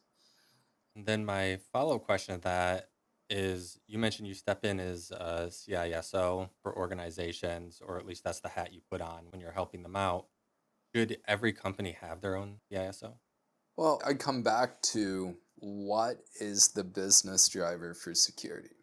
And then my follow-up question to that is you mentioned you step in as a CISO for organizations, or at least that's the hat you put on when you're helping them out. Should every company have their own CISO?
Well, I come back to what is the business driver for security?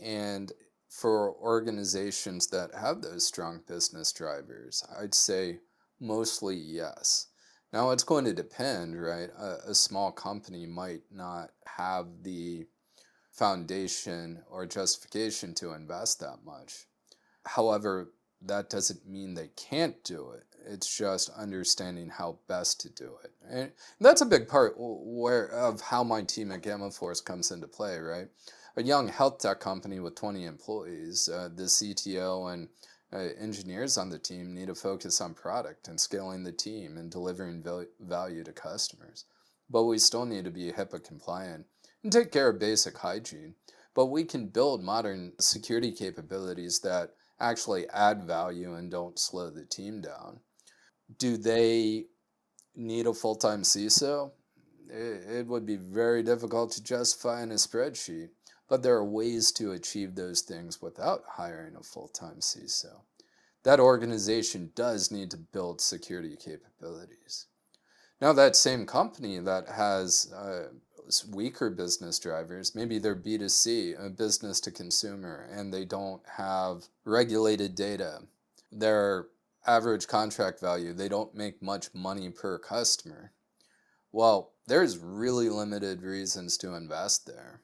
And for organizations that have those strong business drivers, I'd say mostly yes. Now, it's going to depend, right? A small company might not have the foundation or justification to invest that much. However, that doesn't mean they can't do it. It's just understanding how best to do it. And that's a big part of how my team at Gamma Force comes into play, right? A young health tech company with 20 employees, the CTO and engineers on the team need to focus on product and scaling the team and delivering value to customers. But we still need to be HIPAA compliant and take care of basic hygiene. But we can build modern security capabilities that actually add value and don't slow the team down. Do they need a full-time CISO? It would be very difficult to justify in a spreadsheet, but there are ways to achieve those things without hiring a full-time CISO. That organization does need to build security capabilities. Now, that same company that has weaker business drivers, maybe they're B2C, business to consumer, and they don't have regulated data. Their average contract value, they don't make much money per customer. Well, there's really limited reasons to invest there.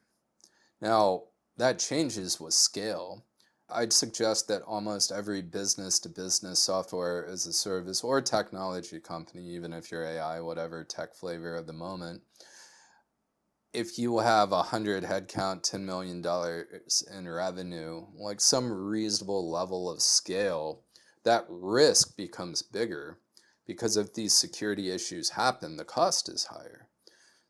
Now, that changes with scale. I'd suggest that almost every business-to-business software as a service or technology company, even if you're AI, whatever tech flavor of the moment, if you have 100 headcount, $10 million in revenue, like some reasonable level of scale, that risk becomes bigger because if these security issues happen, the cost is higher.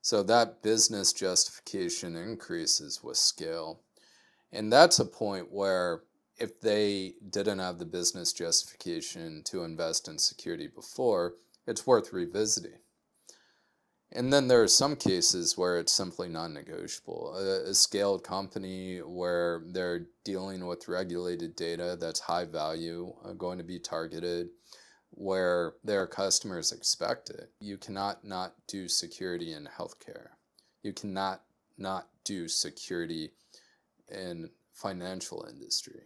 So that business justification increases with scale. And that's a point where if they didn't have the business justification to invest in security before, it's worth revisiting. And then there are some cases where it's simply non-negotiable. A scaled company where they're dealing with regulated data that's high value, going to be targeted, where their customers expect it. You cannot not do security in healthcare. You cannot not do security in financial industry.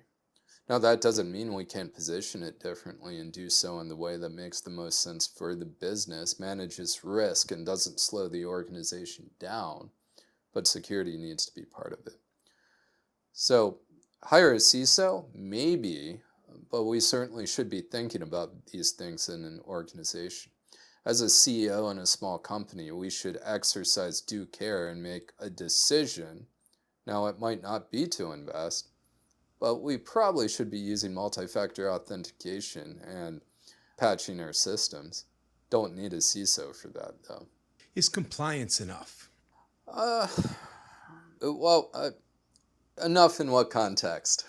Now, that doesn't mean we can't position it differently and do so in the way that makes the most sense for the business, manages risk, and doesn't slow the organization down, but security needs to be part of it. So, hire a CISO? Maybe, but we certainly should be thinking about these things in an organization. As a CEO in a small company, we should exercise due care and make a decision. Now, it might not be to invest, but we probably should be using multi-factor authentication and patching our systems. Don't need a CISO for that, though.
Is compliance enough?
Enough in what context?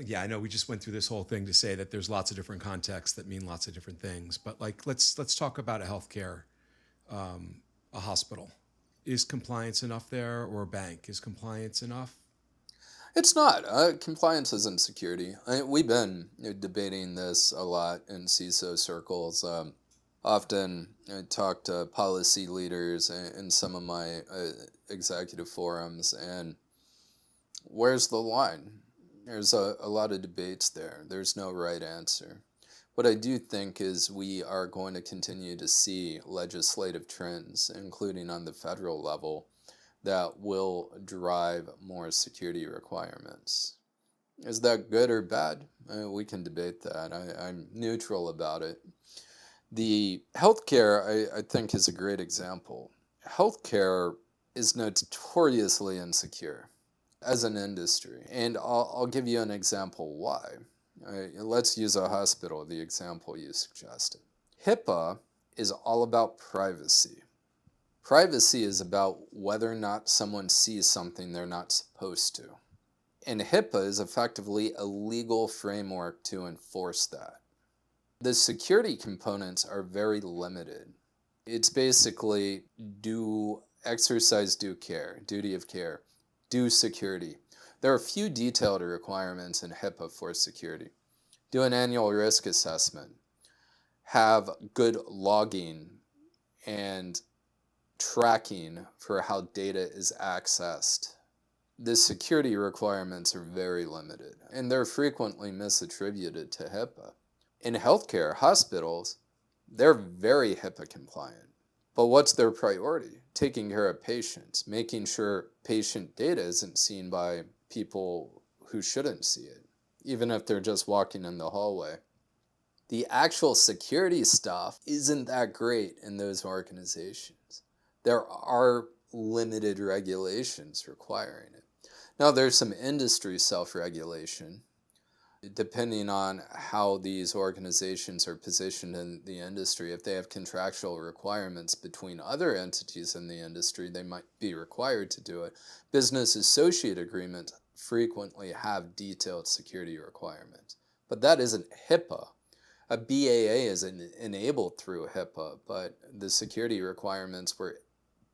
Yeah, I know we just went through this whole thing to say that there's lots of different contexts that mean lots of different things. But like, let's talk about a healthcare, a hospital. Is compliance enough there, or a bank? Is compliance enough?
It's not. Compliance isn't security. We've been debating this a lot in CISO circles. Often I talk to policy leaders in some of my executive forums, and where's the line? There's a lot of debates there. There's no right answer. What I do think is we are going to continue to see legislative trends, including on the federal level, that will drive more security requirements. Is that good or bad? We can debate that. I'm neutral about it. The healthcare, I think, is a great example. Healthcare is notoriously insecure as an industry, and I'll give you an example why. Let's use a hospital, the example you suggested. HIPAA is all about privacy. Privacy is about whether or not someone sees something they're not supposed to. And HIPAA is effectively a legal framework to enforce that. The security components are very limited. It's basically exercise due care, duty of care, do security. There are few detailed requirements in HIPAA for security. Do an annual risk assessment. Have good logging and tracking for how data is accessed. The security requirements are very limited, and they're frequently misattributed to HIPAA. In healthcare, hospitals, they're very HIPAA compliant. But what's their priority? Taking care of patients, making sure patient data isn't seen by people who shouldn't see it, even if they're just walking in the hallway. The actual security stuff isn't that great in those organizations. There are limited regulations requiring it. Now, there's some industry self-regulation, depending on how these organizations are positioned in the industry. If they have contractual requirements between other entities in the industry, they might be required to do it. Business associate agreements frequently have detailed security requirements, but that isn't HIPAA. A BAA is enabled through HIPAA, but the security requirements were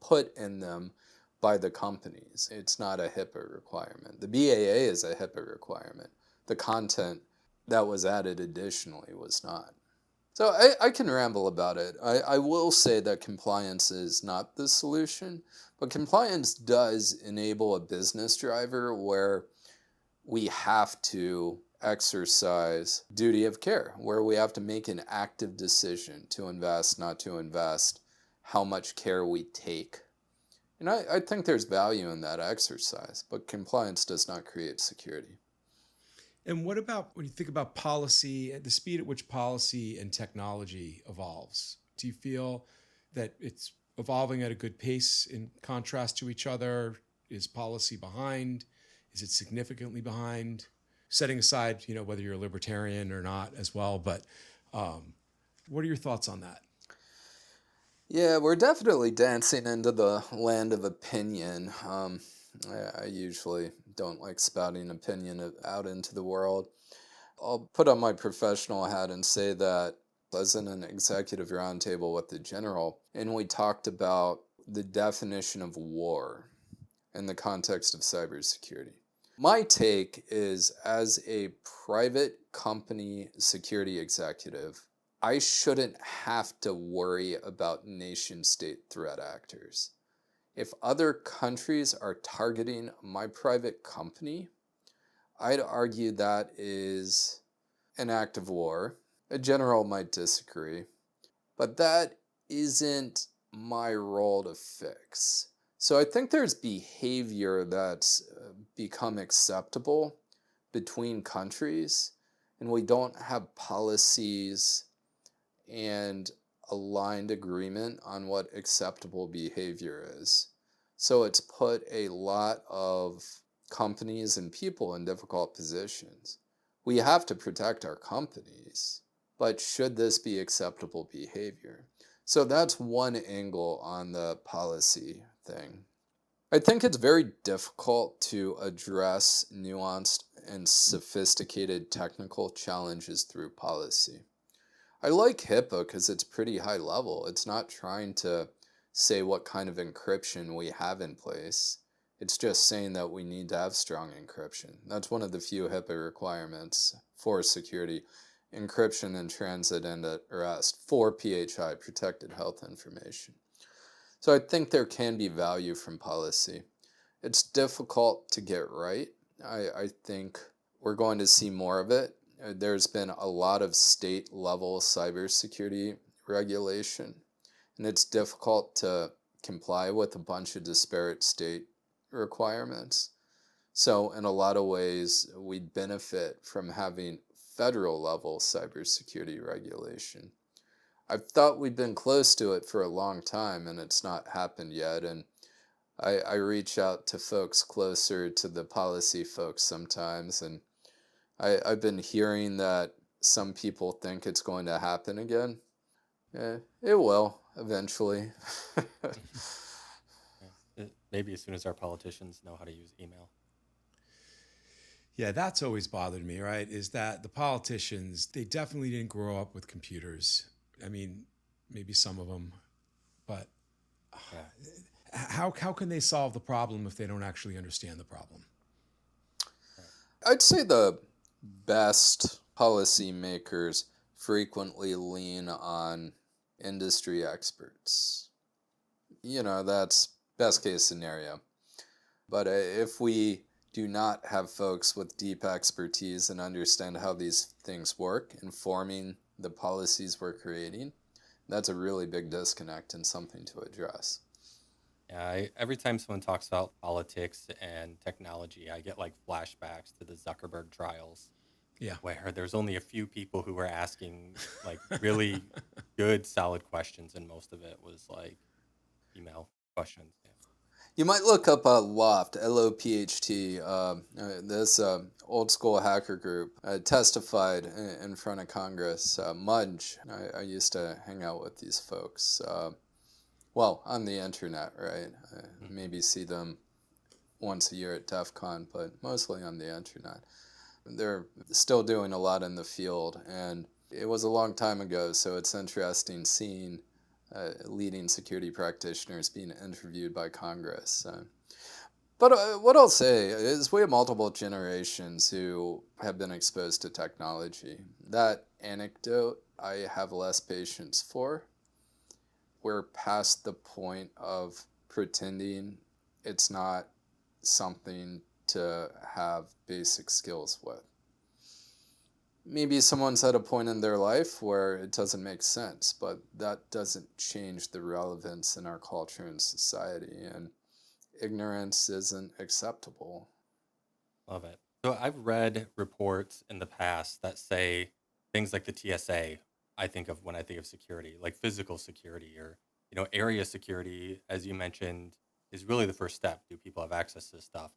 put in them by the companies. It's not a HIPAA requirement. The BAA is a HIPAA requirement. The content that was added additionally was not. So I can ramble about it. I will say that compliance is not the solution, but compliance does enable a business driver where we have to exercise duty of care, where we have to make an active decision to invest, not to invest, how much care we take. And I think there's value in that exercise, but compliance does not create security.
And what about when you think about policy, at the speed at which policy and technology evolves? Do you feel that it's evolving at a good pace in contrast to each other? Is policy behind? Is it significantly behind? Setting aside, whether you're a libertarian or not as well, but what are your thoughts on that?
Yeah, we're definitely dancing into the land of opinion. I usually don't like spouting opinion out into the world. I'll put on my professional hat and say that I was in an executive roundtable with the general, and we talked about the definition of war in the context of cybersecurity. My take is, as a private company security executive, I shouldn't have to worry about nation-state threat actors. If other countries are targeting my private company, I'd argue that is an act of war. A general might disagree, but that isn't my role to fix. So I think there's behavior that's become acceptable between countries, and we don't have policies and aligned agreement on what acceptable behavior is. So it's put a lot of companies and people in difficult positions. We have to protect our companies, but should this be acceptable behavior? So that's one angle on the policy thing. I think it's very difficult to address nuanced and sophisticated technical challenges through policy. I like HIPAA because it's pretty high level. It's not trying to say what kind of encryption we have in place. It's just saying that we need to have strong encryption. That's one of the few HIPAA requirements for security: encryption in transit and at rest for PHI, protected health information. So I think there can be value from policy. It's difficult to get right. I think we're going to see more of it. There's been a lot of state-level cybersecurity regulation, and it's difficult to comply with a bunch of disparate state requirements. So in a lot of ways, we'd benefit from having federal-level cybersecurity regulation. I've thought we've been close to it for a long time, and it's not happened yet. And I reach out to folks closer to the policy folks sometimes, and I've been hearing that some people think it's going to happen again. It will eventually.
Maybe as soon as our politicians know how to use email.
Yeah, that's always bothered me, right? Is that the politicians, they definitely didn't grow up with computers. I mean, maybe some of them, but how can they solve the problem if they don't actually understand the problem?
I'd say the best policymakers frequently lean on industry experts. That's best case scenario. But if we do not have folks with deep expertise and understand how these things work, informing the policies we're creating, that's a really big disconnect and something to address.
Yeah, every time someone talks about politics and technology, I get like flashbacks to the Zuckerberg trials.
Yeah.
Where there's only a few people who were asking like really good, solid questions, and most of it was like email questions. Yeah.
You might look up Loft, L-O-P-H-T. This old school hacker group testified in front of Congress. Mudge, I used to hang out with these folks. On the internet, right? Maybe see them once a year at DEF CON, but mostly on the internet. They're still doing a lot in the field, and it was a long time ago, so it's interesting seeing leading security practitioners being interviewed by Congress. But what I'll say is we have multiple generations who have been exposed to technology. That anecdote I have less patience for. We're past the point of pretending it's not something to have basic skills with. Maybe someone's at a point in their life where it doesn't make sense, but that doesn't change the relevance in our culture and society, and ignorance isn't acceptable.
Love it. So I've read reports in the past that say things like the TSA, I think of when I think of security, like physical security or, area security, as you mentioned, is really the first step. Do people have access to this stuff?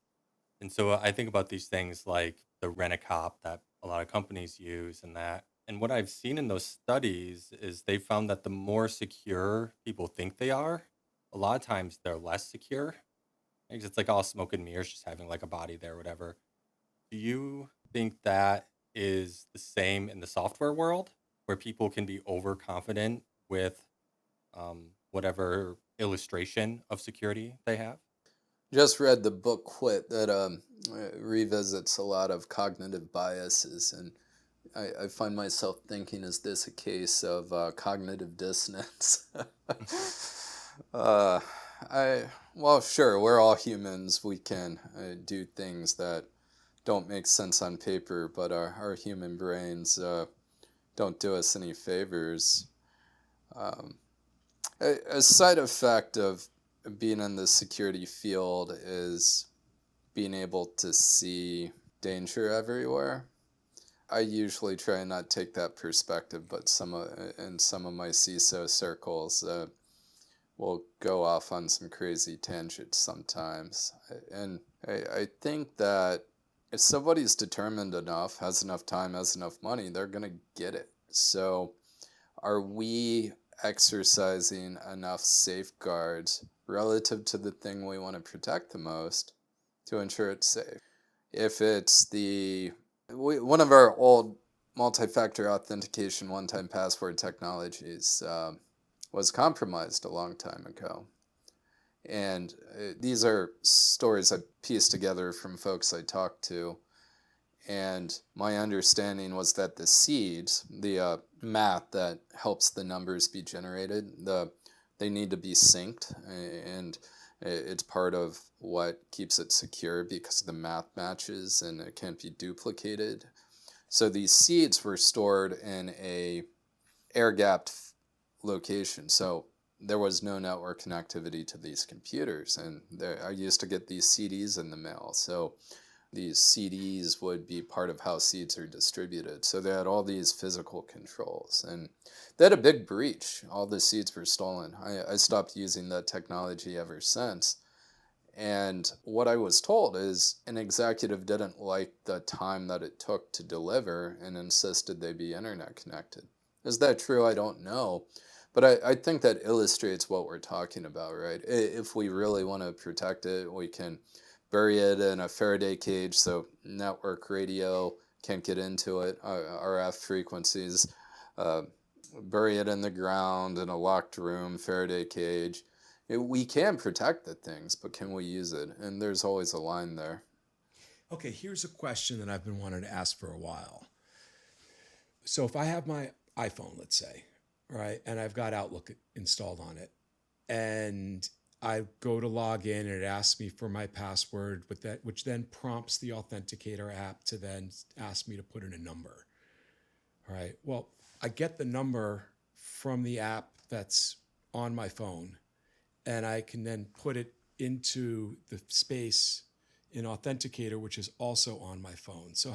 And so I think about these things like the rent-a-cop that a lot of companies use and that. And what I've seen in those studies is they found that the more secure people think they are, a lot of times they're less secure. Because it's like all smoke and mirrors, just having like a body there, or whatever. Do you think that is the same in the software world, where people can be overconfident with whatever illustration of security they have?
Just read the book Quit that revisits a lot of cognitive biases, and I find myself thinking, is this a case of cognitive dissonance? uh, well, sure, we're all humans. We can do things that don't make sense on paper, but our human brains don't do us any favors. A side effect of being in the security field is being able to see danger everywhere. I usually try and not take that perspective, but in some of my CISO circles will go off on some crazy tangents sometimes. And I think that if somebody's determined enough, has enough time, has enough money, they're going to get it. So are we exercising enough safeguards relative to the thing we want to protect the most to ensure it's safe? If it's one of our old multi-factor authentication one-time password technologies was compromised a long time ago. And these are stories I pieced together from folks I talked to. And my understanding was that the seeds, the math that helps the numbers be generated, they need to be synced. And it's part of what keeps it secure because the math matches and it can't be duplicated. So these seeds were stored in a air-gapped location. So there was no network connectivity to these computers. And I used to get these CDs in the mail. So these CDs would be part of how seeds are distributed. So they had all these physical controls. And they had a big breach. All the seeds were stolen. I stopped using that technology ever since. And what I was told is an executive didn't like the time that it took to deliver and insisted they be internet connected. Is that true? I don't know. But I think that illustrates what we're talking about, right? If we really want to protect it, we can bury it in a Faraday cage so network radio can't get into it, RF frequencies, bury it in the ground in a locked room, Faraday cage. We can protect the things, but can we use it? And there's always a line there.
Okay, here's a question that I've been wanting to ask for a while. So if I have my iPhone, let's say, right, and I've got Outlook installed on it, and I go to log in and it asks me for my password, which then prompts the Authenticator app to then ask me to put in a number. All right. Well, I get the number from the app that's on my phone, and I can then put it into the space in Authenticator, which is also on my phone. So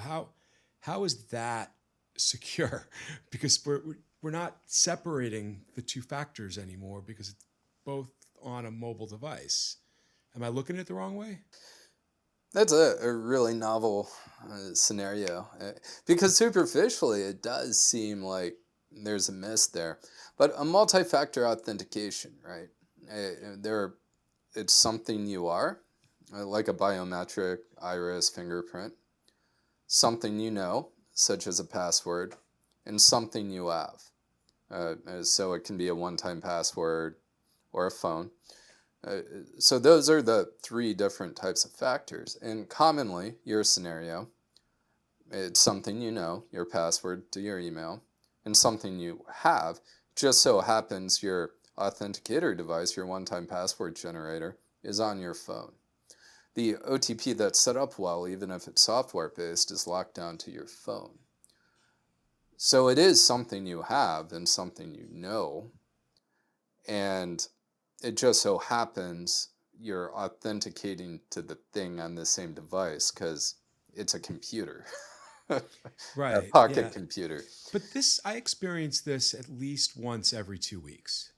how is that secure? Because we're not separating the two factors anymore because it's both on a mobile device. Am I looking at it the wrong way?
That's a really novel scenario because superficially it does seem like there's a miss there. But a multi-factor authentication, right? It's something you are, like a biometric, iris, fingerprint, something you know, such as a password, and something you have. So it can be a one-time password or a phone. So those are the three different types of factors. And commonly, your scenario, it's something you know, your password to your email, and something you have. Just so happens your authenticator device, your one-time password generator, is on your phone. The OTP that's set up well, even if it's software-based, is locked down to your phone. So it is something you have and something you know, and it just so happens you're authenticating to the thing on the same device because it's a computer, a
Right.
pocket
Yeah.
computer.
But I experience this at least once every 2 weeks.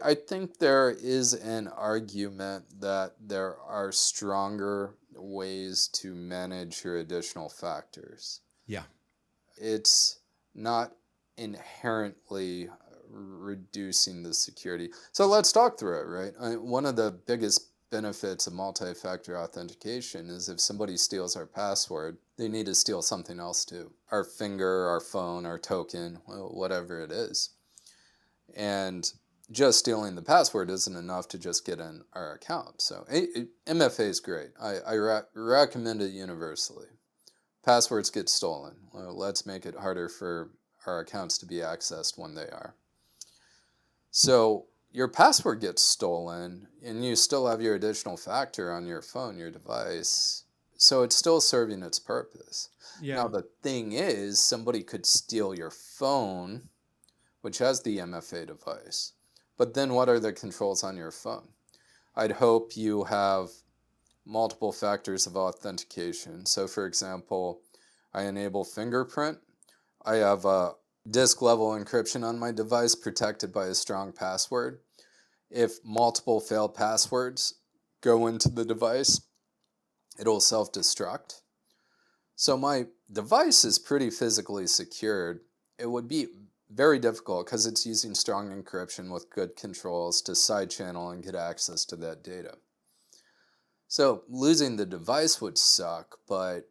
I think there is an argument that there are stronger ways to manage your additional factors.
Yeah.
It's not inherently reducing the security. So let's talk through it, right? One of the biggest benefits of multi-factor authentication is if somebody steals our password, they need to steal something else too. Our finger, our phone, our token, whatever it is. And just stealing the password isn't enough to just get in our account. So MFA is great. I recommend it universally. Passwords get stolen. Well, let's make it harder for our accounts to be accessed when they are. So your password gets stolen and you still have your additional factor on your phone, your device. So it's still serving its purpose.
Yeah.
Now the thing is, somebody could steal your phone, which has the MFA device. But then what are the controls on your phone? I'd hope you have multiple factors of authentication. So for example, I enable fingerprint. I have a disk level encryption on my device protected by a strong password. If multiple failed passwords go into the device, it'll self-destruct. So my device is pretty physically secured. It would be very difficult because it's using strong encryption with good controls to side channel and get access to that data. So losing the device would suck, but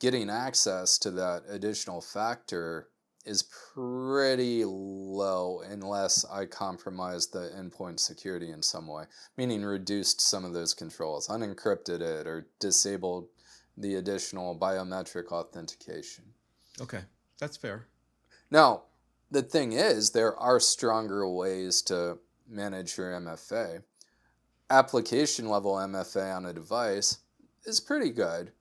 getting access to that additional factor is pretty low unless I compromised the endpoint security in some way, meaning reduced some of those controls, unencrypted it, or disabled the additional biometric authentication.
Okay, that's fair.
Now, the thing is, there are stronger ways to manage your MFA. Application level MFA on a device is pretty good,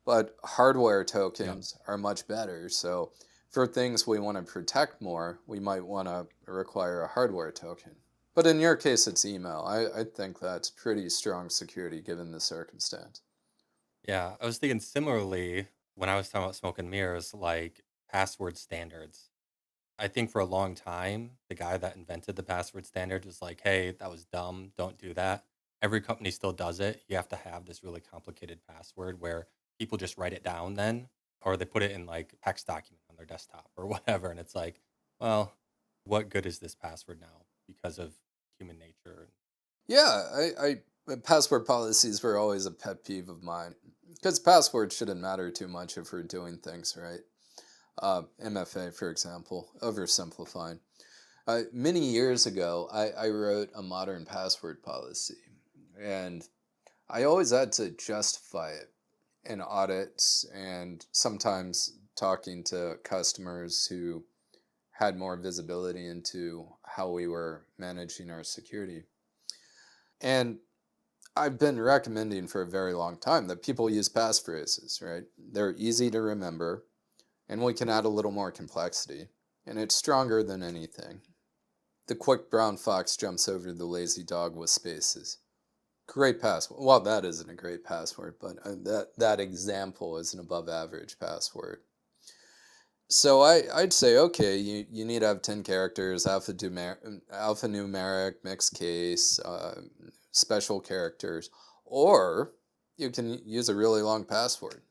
but hardware tokens are much better. So for things we want to protect more, we might want to require a hardware token. But in your case, it's email. I think that's pretty strong security given the circumstance.
Yeah, I was thinking similarly when I was talking about smoke and mirrors, like password standards. I think for a long time, the guy that invented the password standard was like, hey, that was dumb. Don't do that. Every company still does it. You have to have this really complicated password where people just write it down then, or they put it in like text document on their desktop or whatever. And it's like, well, what good is this password now because of human nature?
Yeah, password policies were always a pet peeve of mine because passwords shouldn't matter too much if we're doing things right. MFA, for example, oversimplifying. Many years ago, I wrote a modern password policy, and I always had to justify it in audits and sometimes talking to customers who had more visibility into how we were managing our security. And I've been recommending for a very long time that people use passphrases, right? They're easy to remember, and we can add a little more complexity, and it's stronger than anything. The quick brown fox jumps over the lazy dog with spaces. Great password. Well, that isn't a great password, but that example is an above average password. So I'd say, okay, you need to have 10 characters, alphanumeric, mixed case, special characters, or you can use a really long password.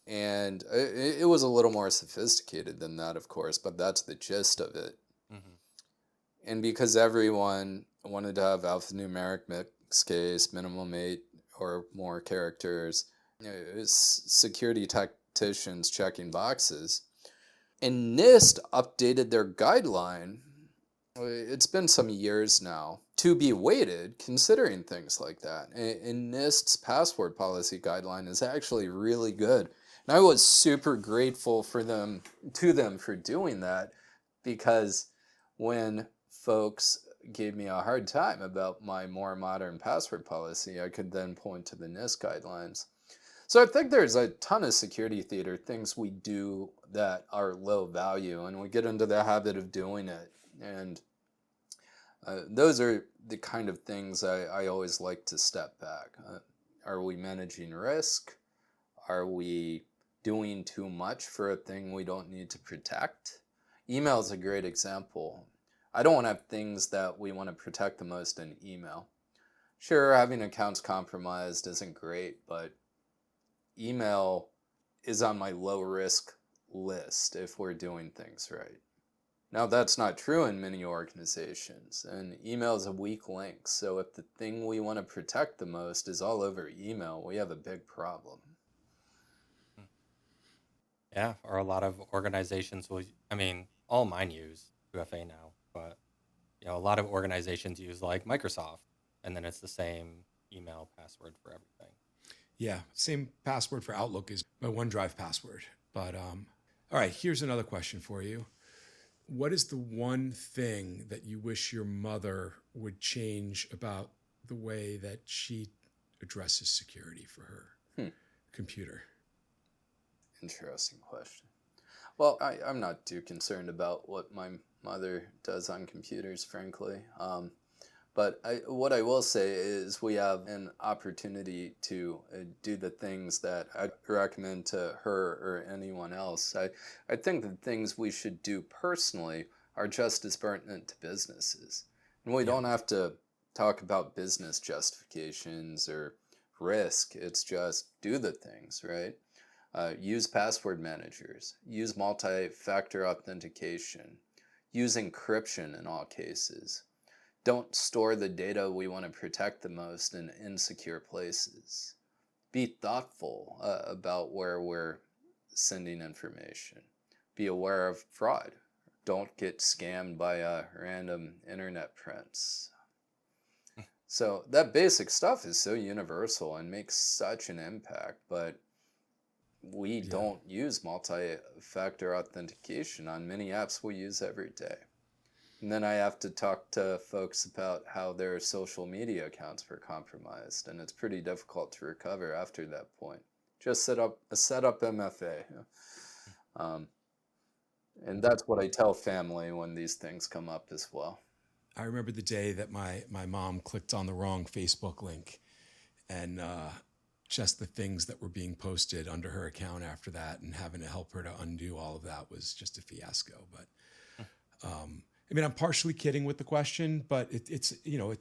And it was a little more sophisticated than that, of course, but that's the gist of it.
Mm-hmm.
And because everyone wanted to have alphanumeric, mixed case, minimum 8 or more characters, security tacticians checking boxes. And NIST updated their guideline, it's been some years now, to be weighted considering things like that. And NIST's password policy guideline is actually really good. And I was super grateful to them for doing that because when folks gave me a hard time about my more modern password policy, I could then point to the NIST guidelines. So I think there's a ton of security theater things we do that are low value, and we get into the habit of doing it. And those are the kind of things I always like to step back. Are we managing risk? Are we doing too much for a thing we don't need to protect? Email is a great example. I don't want to have things that we want to protect the most in email. Sure, having accounts compromised isn't great, but email is on my low risk list if we're doing things right. Now, that's not true in many organizations, and email is a weak link. So if the thing we want to protect the most is all over email, we have a big problem.
Yeah, or a lot of organizations will, all mine use 2FA now, but a lot of organizations use like Microsoft, and then it's the same email password for everything.
Yeah, same password for Outlook is my OneDrive password. But all right, here's another question for you. What is the one thing that you wish your mother would change about the way that she addresses security for her computer?
Interesting question. Well, I'm not too concerned about what my mother does on computers, frankly. But what I will say is we have an opportunity to do the things that I recommend to her or anyone else. I think the things we should do personally are just as pertinent to businesses. And we don't have to talk about business justifications or risk. It's just do the things, right? Use password managers, use multi-factor authentication, use encryption in all cases. Don't store the data we want to protect the most in insecure places. Be thoughtful about where we're sending information. Be aware of fraud. Don't get scammed by random internet prints. So that basic stuff is so universal and makes such an impact, but we don't use multi-factor authentication on many apps we use every day. And then I have to talk to folks about how their social media accounts were compromised, and it's pretty difficult to recover after that point. Just set up MFA. And that's what I tell family when these things come up as well.
I remember the day that my mom clicked on the wrong Facebook link, and just the things that were being posted under her account after that, and having to help her to undo all of that was just a fiasco. But I'm partially kidding with the question, but it's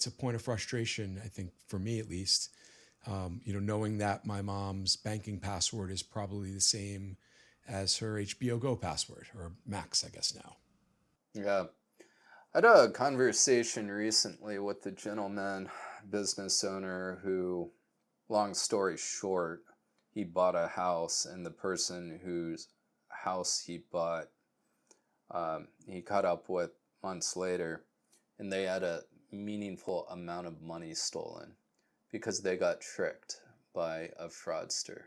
a point of frustration, I think, for me at least, knowing that my mom's banking password is probably the same as her HBO Go password, or Max, I guess now.
Yeah. I had a conversation recently with a gentleman, business owner, who, long story short, he bought a house, and the person whose house he bought, he caught up with months later, and they had a meaningful amount of money stolen because they got tricked by a fraudster.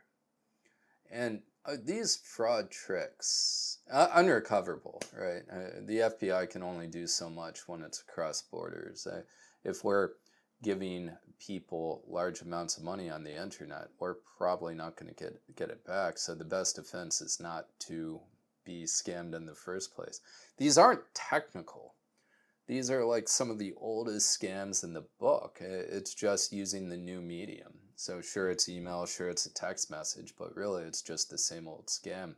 And these fraud tricks, unrecoverable, right? The FBI can only do so much when it's across borders. If we're giving people large amounts of money on the internet, we're probably not going to get it back. So the best defense is not to be scammed in the first place. These aren't technical. These are like some of the oldest scams in the book. It's just using the new medium. So sure, it's email, sure, it's a text message, but really it's just the same old scam.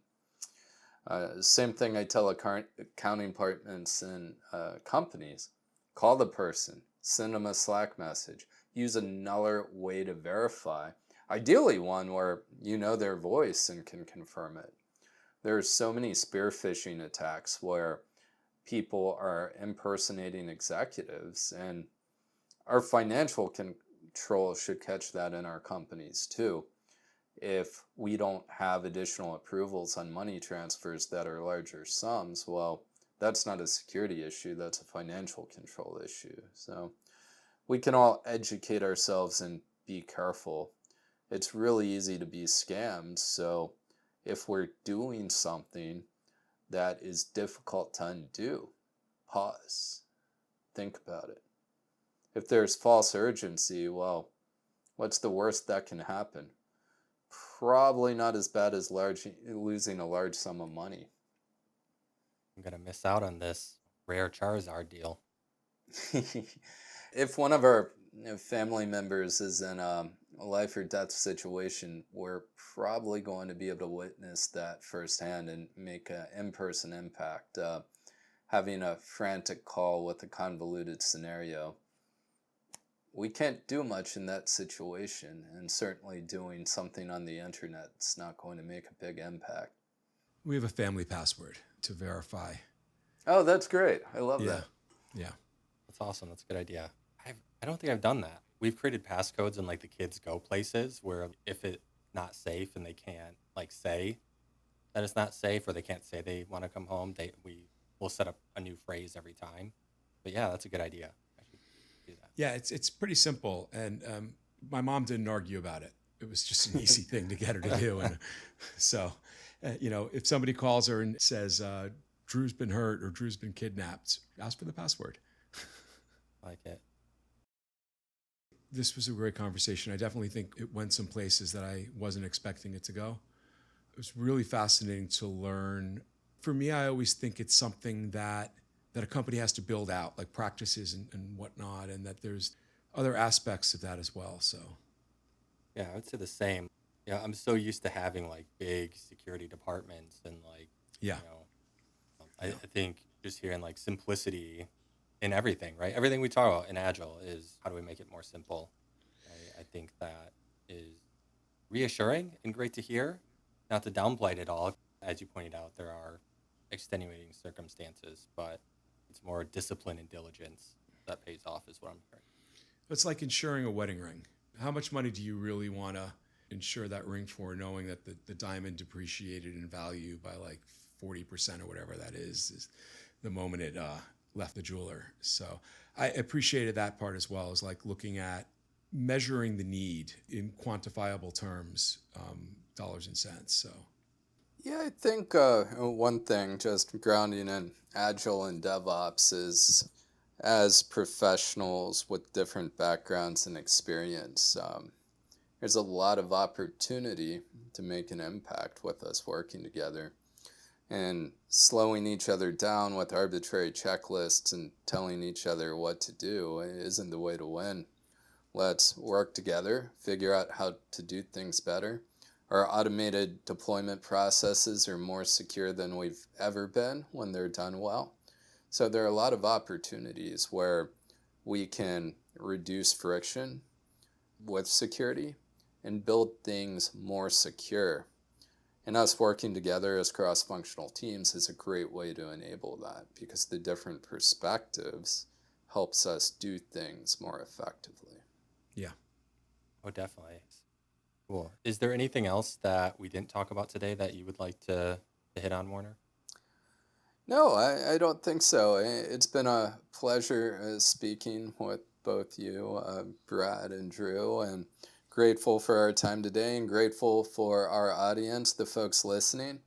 Same thing I tell accounting departments and companies. Call the person, send them a Slack message, use another way to verify. Ideally one where you know their voice and can confirm it. There are so many spear phishing attacks where people are impersonating executives, and our financial control should catch that in our companies too. If we don't have additional approvals on money transfers that are larger sums, well, that's not a security issue, that's a financial control issue. So we can all educate ourselves and be careful. It's really easy to be scammed, so if we're doing something, that is difficult to undo, pause, think about it. If there's false urgency, well, what's the worst that can happen? Probably not as bad as losing a large sum of money.
I'm going to miss out on this rare Charizard deal.
If one of our family members is in a life or death situation, we're probably going to be able to witness that firsthand and make an in-person impact. Having a frantic call with a convoluted scenario, we can't do much in that situation, and certainly doing something on the internet is not going to make a big impact.
We have a family password to verify.
Oh, that's great. I love that.
Yeah.
That's awesome. That's a good idea. I don't think I've done that. We've created passcodes in like the kids go places where if it's not safe and they can't like say that it's not safe, or they can't say they want to come home, we will set up a new phrase every time. But yeah, that's a good idea. I should do that.
Yeah, it's pretty simple. And my mom didn't argue about it. It was just an easy thing to get her to do. And so, if somebody calls her and says, Drew's been hurt or Drew's been kidnapped, ask for the password.
I like it.
This was a great conversation. I definitely think it went some places that I wasn't expecting it to go. It was really fascinating to learn. For me, I always think it's something that a company has to build out, like practices and whatnot, and that there's other aspects of that as well. So,
Yeah, I would say the same. Yeah, I'm so used to having like big security departments and like,
yeah,
I think just hearing like simplicity in everything, right? Everything we talk about in Agile is how do we make it more simple? I think that is reassuring and great to hear. Not to downplay it at all. As you pointed out, there are extenuating circumstances, but it's more discipline and diligence that pays off is what I'm hearing.
it's like insuring a wedding ring. How much money do you really want to insure that ring for, knowing that the diamond depreciated in value by like 40% or whatever that is the moment it left the jeweler? So I appreciated that part as well, as like looking at measuring the need in quantifiable terms, dollars and cents. So
Yeah, I think one thing, just grounding in Agile and DevOps, is as professionals with different backgrounds and experience, there's a lot of opportunity to make an impact with us working together. And slowing each other down with arbitrary checklists and telling each other what to do isn't the way to win. Let's work together, figure out how to do things better. Our automated deployment processes are more secure than we've ever been when they're done well. So there are a lot of opportunities where we can reduce friction with security and build things more secure. And us working together as cross-functional teams is a great way to enable that, because the different perspectives helps us do things more effectively.
yeah.
Oh, definitely. Cool. Is there anything else that we didn't talk about today that you would like to hit on, Warner?
No, I don't think so. It's been a pleasure speaking with both you, Brad and Drew, and grateful for our time today and grateful for our audience, the folks listening.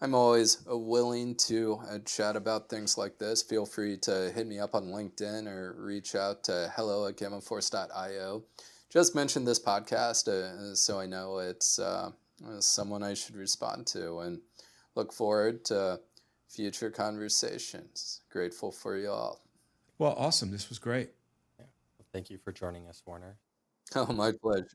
I'm always willing to chat about things like this. Feel free to hit me up on LinkedIn or reach out to hello@gammaforce.io. Just mention this podcast so I know it's someone I should respond to, and look forward to future conversations. Grateful for you all.
Well, awesome. This was great.
Yeah. Well, thank you for joining us, Warner.
Oh, my pleasure.